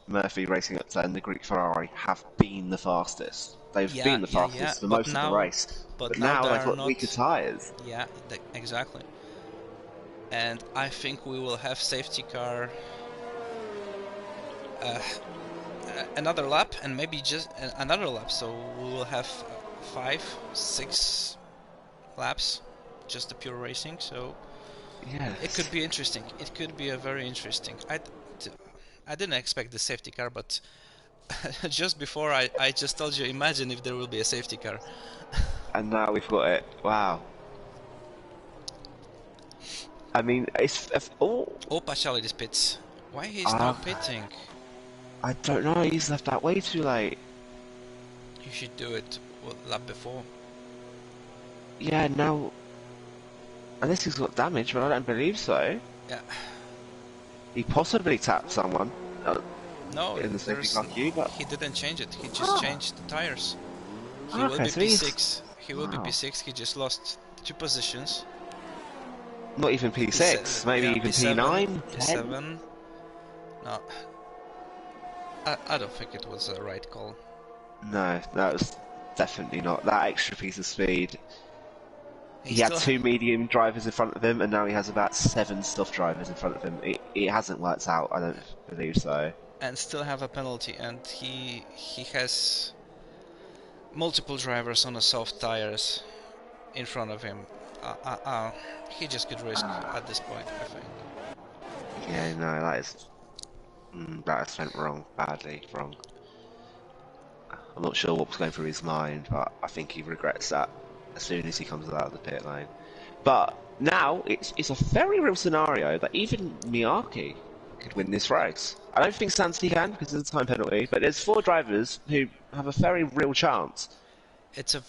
Murphy Racing Up and the Greek Ferrari have been the fastest. They've been the fastest for most of the race. But now they've got weaker tyres. Yeah, exactly. And I think we will have safety car another lap and maybe just another lap. So we will have 5-6 laps, just the pure racing. So yeah, it could be interesting. It could be a very interesting. I didn't expect the safety car, but just before I just told you, imagine if there will be a safety car. And now we've got it. Wow. I mean, it's Pachalides pits. Why he's not pitting? I don't know. He's left that way too late. You should do it lap before. Yeah, now. Unless he's got damage, but I don't believe so. Yeah. He possibly tapped someone. No, in the safety car queue, but he didn't change it. He just changed the tires. He will be P6. He will be P6. He just lost 2 positions. Not even P6, maybe even P9, P7. No, I don't think it was a right call. No, that was definitely not. That extra piece of speed. He had 2 medium drivers in front of him, and now he has about 7 soft drivers in front of him. It hasn't worked out, I don't believe so. And still have a penalty, and he has multiple drivers on the soft tires in front of him. He just could risk at this point, I think. Yeah, no, that has went wrong, badly wrong. I'm not sure what was going through his mind, but I think he regrets that as soon as he comes out of the pit lane. But now it's a very real scenario that even Miyaki could win this race. I don't think Santi can because of the time penalty, but there's 4 drivers who have a very real chance. It's a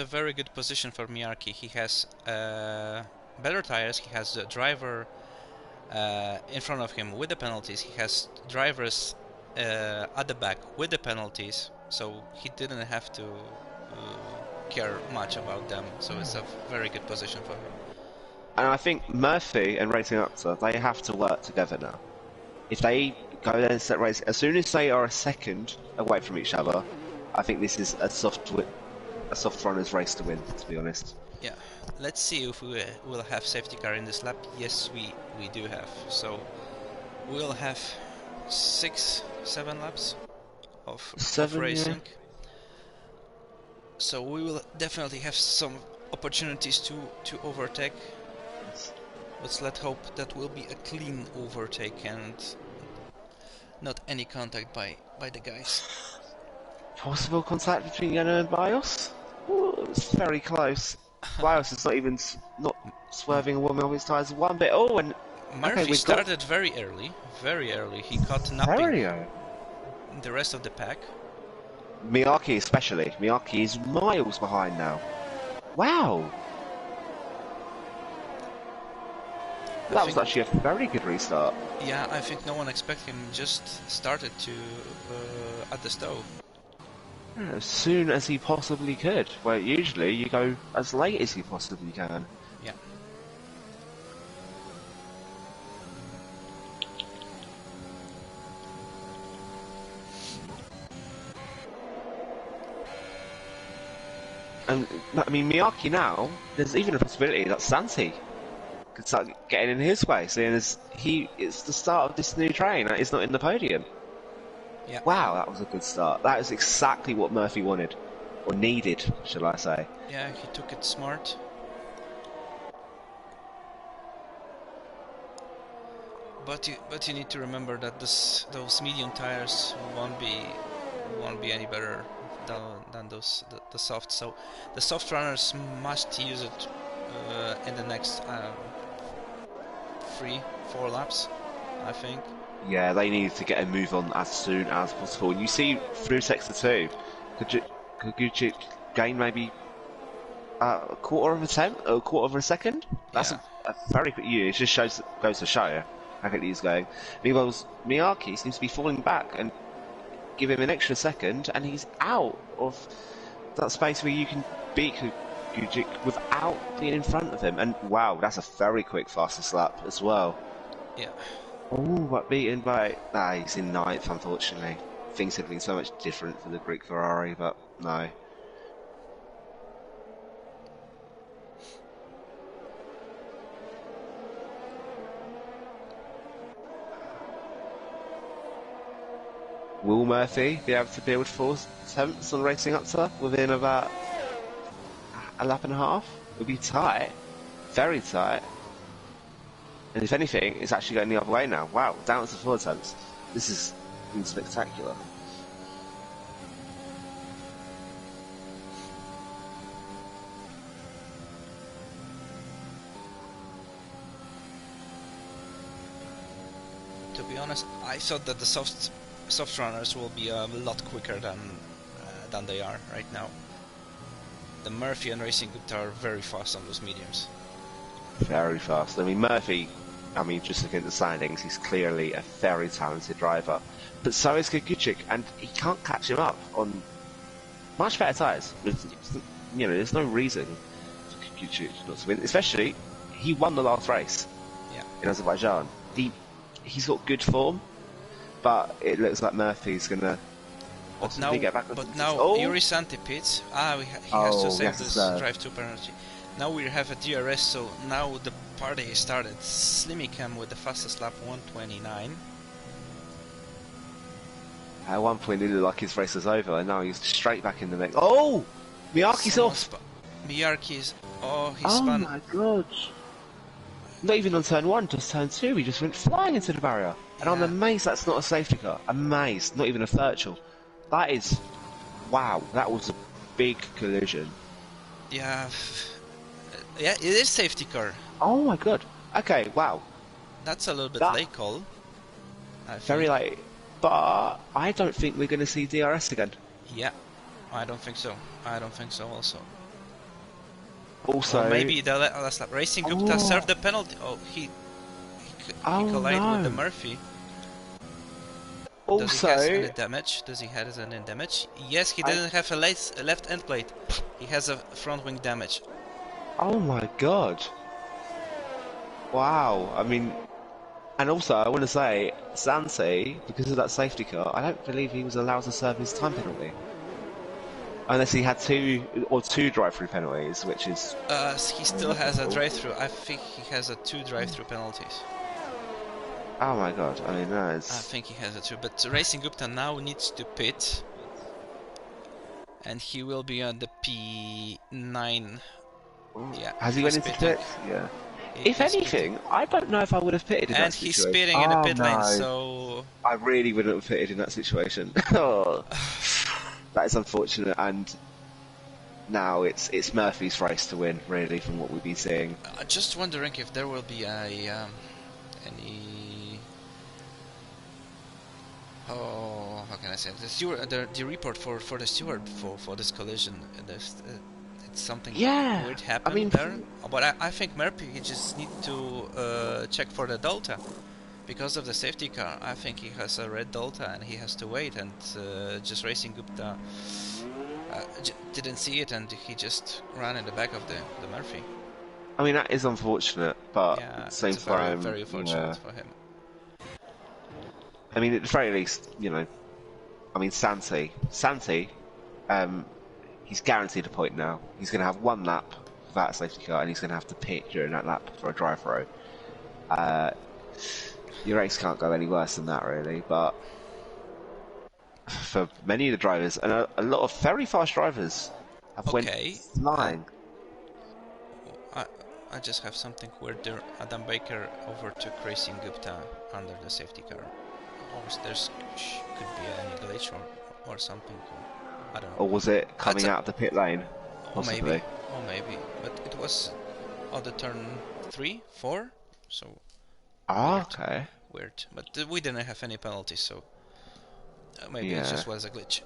very good position for Miyaki. He has better tires. He has the driver in front of him with the penalties. He has drivers at the back with the penalties, so he didn't have to care much about them. So it's a very good position for him. And I think Murphy and Racing Upsa, they have to work together now. If they go there and set race, as soon as they are a second away from each other, I think this is a soft runner's race to win, to be honest. Yeah, let's see if we will have safety car in this lap. Yes, we do have. So we'll have 6-7 laps of racing. Yeah. So we will definitely have some opportunities to overtake. Let's hope that will be a clean overtake and not any contact by the guys. Possible contact between Yano and Bios? Ooh, it was very close. Bios is not swerving a woman on his tyres one bit. Oh, and Murphy started very early. He caught napping the rest of the pack. Miyaki especially. Miyaki is miles behind now. Wow. That was actually a very good restart. Yeah, I think no one expected him. Just started to at the stove. Yeah, as soon as he possibly could. Well, usually you go as late as you possibly can. Yeah. And I mean, Miyaki now. There's even a possibility that Santi could start getting in his way, seeing as it's the start of this new train. It's not in the podium. Yeah. Wow, that was a good start. That is exactly what Murphy wanted, or needed, shall I say? Yeah, he took it smart. But you need to remember that those medium tires won't be any better than the soft. So the soft runners must use it in the next 3-4 laps, I think. Yeah, they needed to get a move on as soon as possible. And you see through sector 2, Gucic gained maybe a quarter of a tenth, or a quarter of a second. That's a very quick year. It just goes to show how quickly he's going. Meanwhile, Miyake seems to be falling back, and give him an extra second, and he's out of that space where you can beat Gucic without being in front of him. And wow, that's a very quick fastest lap as well. Yeah. Oh, but beaten by... he's in ninth, unfortunately. Things had been so much different for the Greek Ferrari, but no. Will Murphy be able to build 4 tenths on Racing Upsa within about a lap and a half? It would be tight. Very tight. And if anything, it's actually going the other way now. Wow, down to 4 tenths. This is been spectacular. To be honest, I thought that the soft runners will be a lot quicker than they are right now. The Murphy and Racing Gupta are very fast on those mediums. Very fast. I mean, Murphy, just looking at the standings, he's clearly a very talented driver. But so is Gucic, and he can't catch him up on much better tyres. There's no reason for Gucic not to win. Especially, he won the last race in Azerbaijan. He's got good form, but it looks like Murphy's going to get back. But now Yuri Santi pits. He has to save this drive-2 penalty. Now we have a DRS, so now the party started. Slimicam with the fastest lap, 1:29. At one point it looked like his race was over, and now he's straight back in the mix. Oh! Miyake's off! Miyake's... he spun. spun. Oh my god! Not even on turn 1, just turn 2, he just went flying into the barrier. And I'm amazed that's not a safety car. Amazed, not even a virtual. That is... wow, that was a big collision. Yeah... yeah, it is safety car. Oh my god. Okay, wow. That's a little bit late call. Very late. But I don't think we're going to see DRS again. Yeah, I don't think so. I don't think so also. Also... or maybe the last lap. Racing Gupta served the penalty. Oh, he collided with the Murphy. Also... does he have any damage? Does he have any damage? Yes, he didn't have a left end plate. He has a front wing damage. Oh my god. Wow, and also I want to say, Santi, because of that safety car, I don't believe he was allowed to serve his time penalty. Unless he had two drive-through penalties, which is... he still has a drive-through. I think he has 2 drive-through penalties. Oh my god, that is... I think he has 2, but Racing Gupta now needs to pit. And he will be on the P9. Yeah, has he went into pit? Yeah. If anything, I don't know if I would have pitted in that situation. And he's pitting in the pit lane, so... I really wouldn't have pitted in that situation. Oh, that is unfortunate, and now it's Murphy's race to win, really, from what we've been seeing. Just wondering if there will be any... oh, how can I say it? The report for the steward for this collision. It's something weird happened there. But I think Murphy just need to check for the Delta. Because of the safety car, I think he has a red Delta and he has to wait, and just Racing Gupta didn't see it, and he just ran in the back of the Murphy. That is unfortunate, but at the same time... very unfortunate for him. at the very least, Santi, he's guaranteed a point now. He's going to have 1 lap without a safety car, and he's going to have to pit during that lap for a drive-through. Your race can't go any worse than that, really, but for many of the drivers, and a lot of very fast drivers have went flying. I just have something weird there. Adam Baker overtook Racing Gupta under the safety car. There could be any glitch or something. I don't know. Or was it coming out of the pit lane? Possibly. Or maybe. But it was on the turn 3, 4, so... okay. Weird. But we didn't have any penalties, so... maybe it just was a glitch.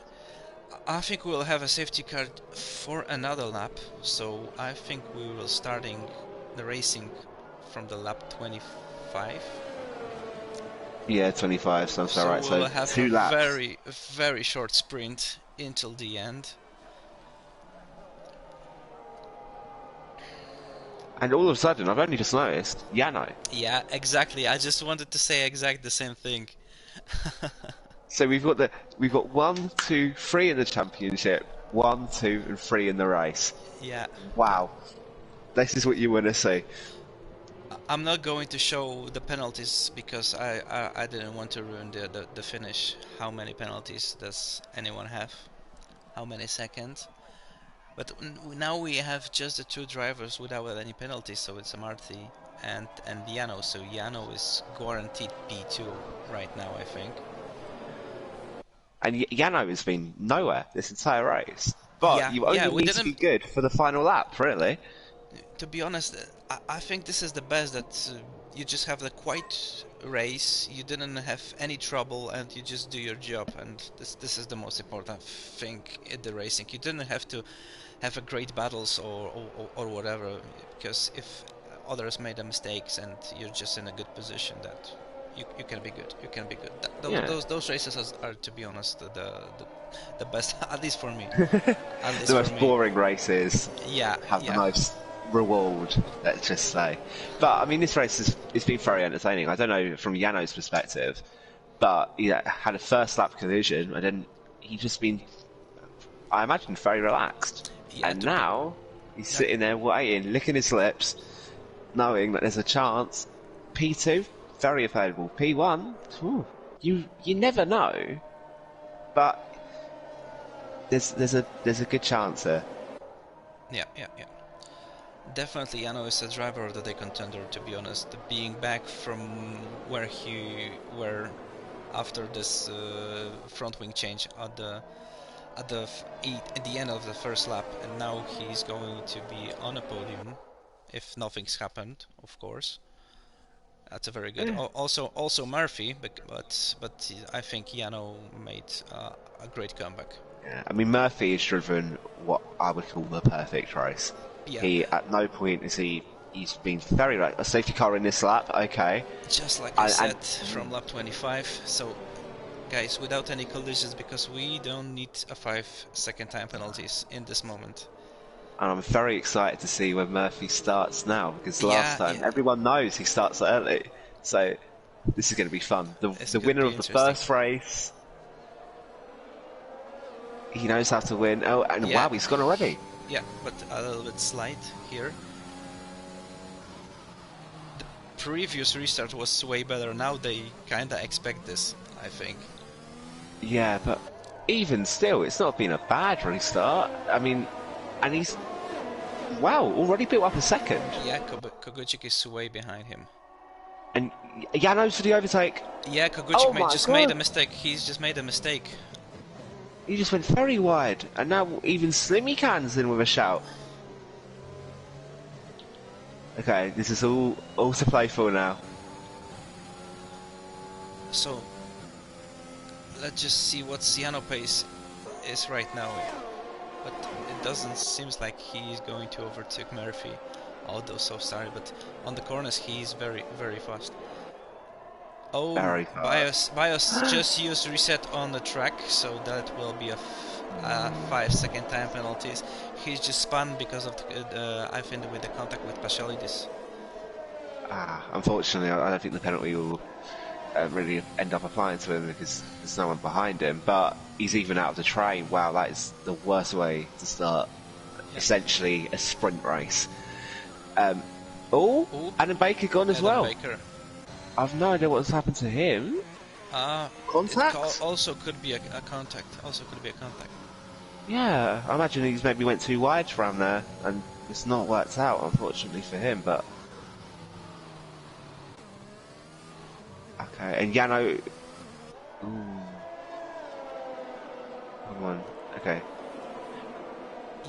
I think we'll have a safety car for another lap, so I think we will starting the racing from the lap 25. Yeah, 25 sounds So alright. we'll So have a 2 laps. very short sprint until the end. And all of a sudden, I've only just noticed, Yano. Yeah, exactly. I just wanted to say exactly the same thing. So we've got 1, 2, 3 in the championship, 1, 2, and 3 in the race. Yeah. Wow, this is what you want to see. I'm not going to show the penalties because I didn't want to ruin the finish. How many penalties does anyone have? How many seconds? But now we have just the two drivers without any penalties, so it's Marty and Yano. So Yano is guaranteed P2 right now, I think. And Yano has been nowhere this entire race. But you only we need to be didn't. good for the final lap, really. To be honest, I think this is the best that you just have the quiet race. You didn't have any trouble, and you just do your job. And this is the most important thing in the racing. You didn't have to have a great battles or whatever, because if others made the mistakes and you're just in a good position, that you can be good. You can be good. Those races are, to be honest, the best, at least for me. At least The for most me. boring races have the most reward, let's just say. But I mean, this race it's been very entertaining. I don't know from Yano's perspective, but he had a first lap collision, and then he just been, I imagine, very relaxed. And now he's sitting there waiting, licking his lips, knowing that there's a chance. P2, very available. P1, you never know, but there's a good chance there. Yeah. Definitely, Yano is a driver of the day contender. To be honest, being back from where he were after this front wing change at the end of the first lap, and now he's going to be on a podium if nothing's happened, of course. That's a very good. Yeah. Also Murphy, but I think Yano made a great comeback. Yeah, I mean, Murphy has driven what I would call the perfect race. Yeah. He, at no point is he's been very right. A safety car in this lap, okay. Just like I said, from lap 25. So, guys, without any collisions, because we don't need a 5-second time penalties in this moment. And I'm very excited to see when Murphy starts now, because last time everyone knows he starts early. So this is going to be fun. The winner of the first race, he knows how to win. Oh, and wow, he's gone already. Yeah, but a little bit slight here. The previous restart was way better. Now they kinda expect this, I think. Yeah, but even still, it's not been a bad restart. I mean, and he's... Wow, already built up a second. Yeah, Koguchik is way behind him. And Yano's for the overtake. Yeah, Koguchik just made a mistake. He's just made a mistake. He just went very wide, and now even Slimmy Can's in with a shout. Okay, this is all to play for now. So, let's just see what Siano pace is right now. But it doesn't seems like he's going to overtake Murphy. Although so sorry, but on the corners he's very fast. Oh, BIOS just used reset on the track, so that will be a 5-second time penalties. He's just spun because of I think with the contact with Paschalidis. Unfortunately, I don't think the penalty will really end up applying to him because there's no one behind him. But he's even out of the train. Wow, that is the worst way to start essentially a sprint race. And then Baker gone as well. Baker. I've no idea what's happened to him. Contact? Also could be a contact. Yeah, I imagine he's maybe went too wide from there, and it's not worked out, unfortunately for him. But okay, and Yano. Ooh. Come on. Okay.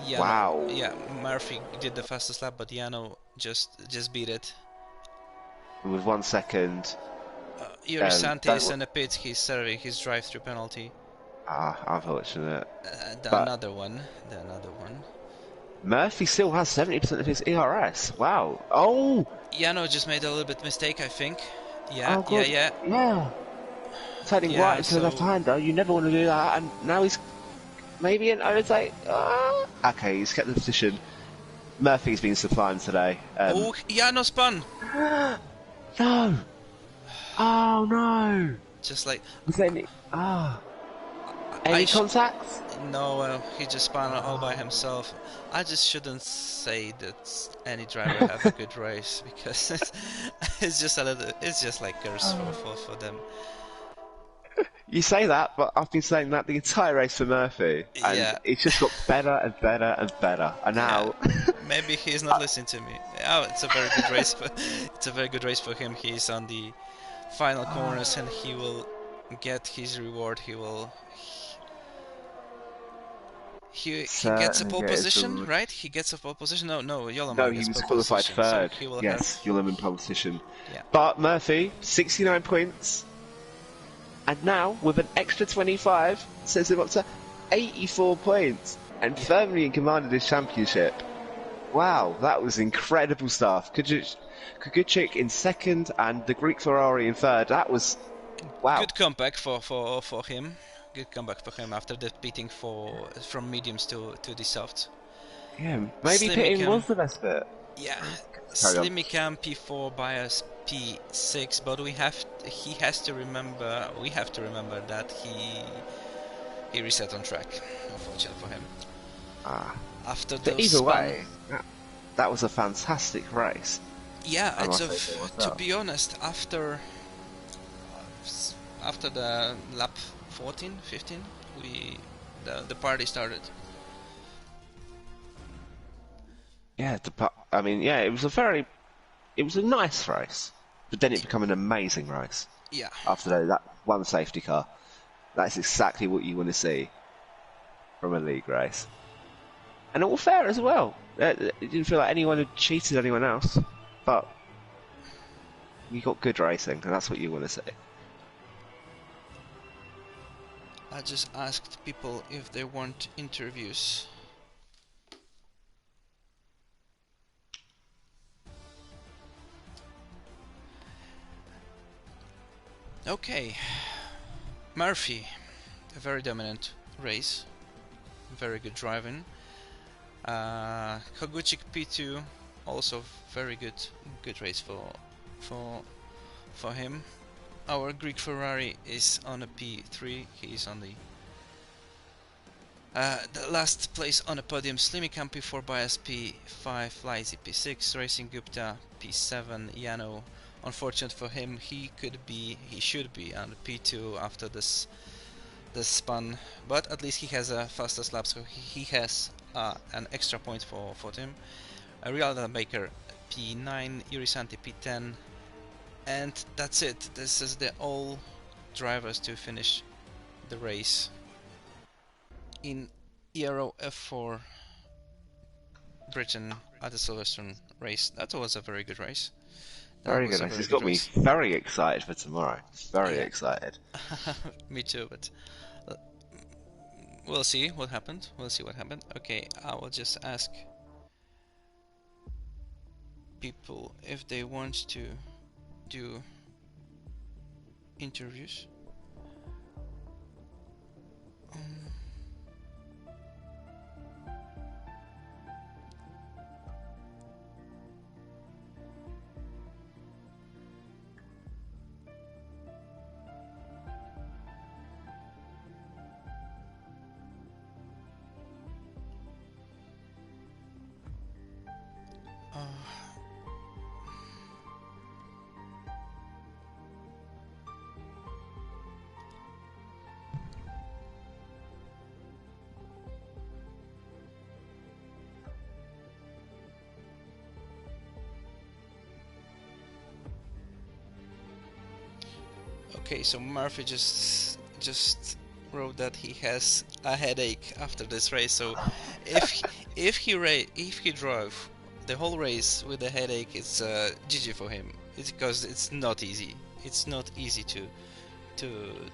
Yano, wow. Yeah, Murphy did the fastest lap, but Yano just beat it. With 1 second. Yuri Santis in the pits, he's serving his drive-through penalty. Ah, unfortunate. The But another one. The another one. Murphy still has 70% of his ERS. Wow. Oh! Yano just made a little bit mistake, I think. Yeah, Oh yeah, god. yeah. Yeah. Turning right Yeah, into a so... left-hander, you never want to do that. And now he's maybe in. I was like, ah. Okay, he's kept the position. Murphy's been sublime today. Oh, Yano spun! No. Oh no. Just like... Was there any? Ah. I Any contacts? No, he just spun all by himself. I just shouldn't say that any driver have a good race, because it's just a little, it's just like curse for them. You say that, but I've been saying that the entire race for Murphy, and Yeah, it's just got better and better and better. And yeah. now, Maybe he's not listening to me. Oh, it's a very good race, but it's a very good race for him. He's on the final corners, and he will get his reward. He gets a certainly pole get position, his. right? He gets a pole position. No, No, Yoloman he gets was pole qualified position, so third. he will have. Yes, Ullum in pole position. Yeah. But Murphy, 69 points, and now with an extra 25, sends him up to 84 points, and firmly in command of this championship. Wow, that was incredible stuff. Kukuchik in second, and the Greek Ferrari in third. That was wow. Good comeback for him. Good comeback for him after that beating from mediums to the soft. Yeah, maybe pitting was the best bit. Yeah, Carry on. Slimicam P4 bias P6, but we have to remember that he reset on track. Unfortunately for him. After But those either spun, way, that was a fantastic race. yeah, I it's must say so to myself. be honest, after the lap 14, 15, the party started. Yeah, I mean, yeah, it was a nice race, but then it became an amazing race. Yeah. After that one safety car, that's exactly what you want to see from a league race, and all fair as well. It didn't feel like anyone had cheated anyone else, but you got good racing, and that's what you want to see. I just asked people if they want interviews. Okay, Murphy, a very dominant race, very good driving. Koguchik P2, also very good race for him. Our Greek Ferrari is on a P3. He is on the last place on the podium. Slimicam P4, Bias P5, Lazy P6, Racing Gupta P7, Yano. Unfortunate for him, he should be on the P2 after this spun, but at least he has a fastest lap, so he has an extra point for him. Real Baker P9, Urisanti P10, and that's it. This is the all drivers to finish the race in Ero F4 Britain at the Silverstone race. That was a very good race. Very good race. It's got me very excited for tomorrow. Very excited. Me too, but we'll see what happened. Okay, I will just ask people if they want to do interviews. Okay, so Murphy just wrote that he has a headache after this race. So if he drove the whole race with a headache, it's GG for him. It's because it's not easy. It's not easy to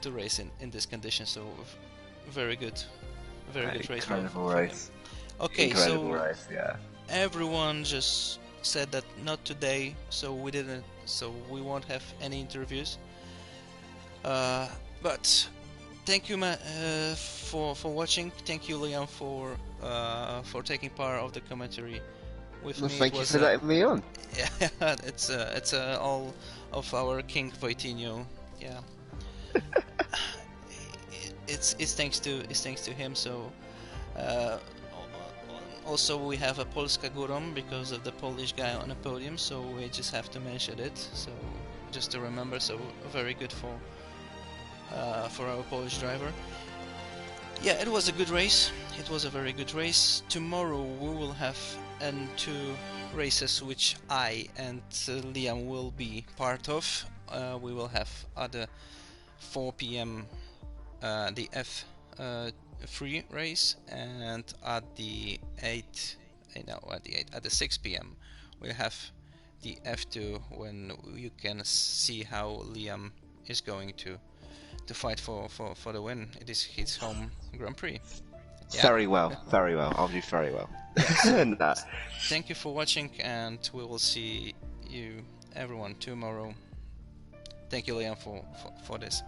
race in this condition. So very good race Incredible for him. race. Okay, Incredible so race, yeah. everyone just said that not today, so we won't have any interviews. But thank you, for watching. Thank you, Liam, for taking part of the commentary with Well, me. thank you for letting me on. Yeah, it's all of our King Voitinho. Yeah, it's thanks to him. So also we have a Polska Górą because of the Polish guy on the podium. So we just have to mention it. So just to remember. So very good for our Polish driver. Yeah, it was a good race. It was a very good race. Tomorrow we will have two races which I and Liam will be part of. We will have at the 4 p.m. The F3 race, and at the 8, at the 6 p.m. we have the F2 when you can see how Liam is going to fight for the win. It is his home Grand Prix. Yeah? Very well, very well. I'll do very well. So Nah. thank you for watching, and we will see you everyone tomorrow. Thank you, Liam, for this.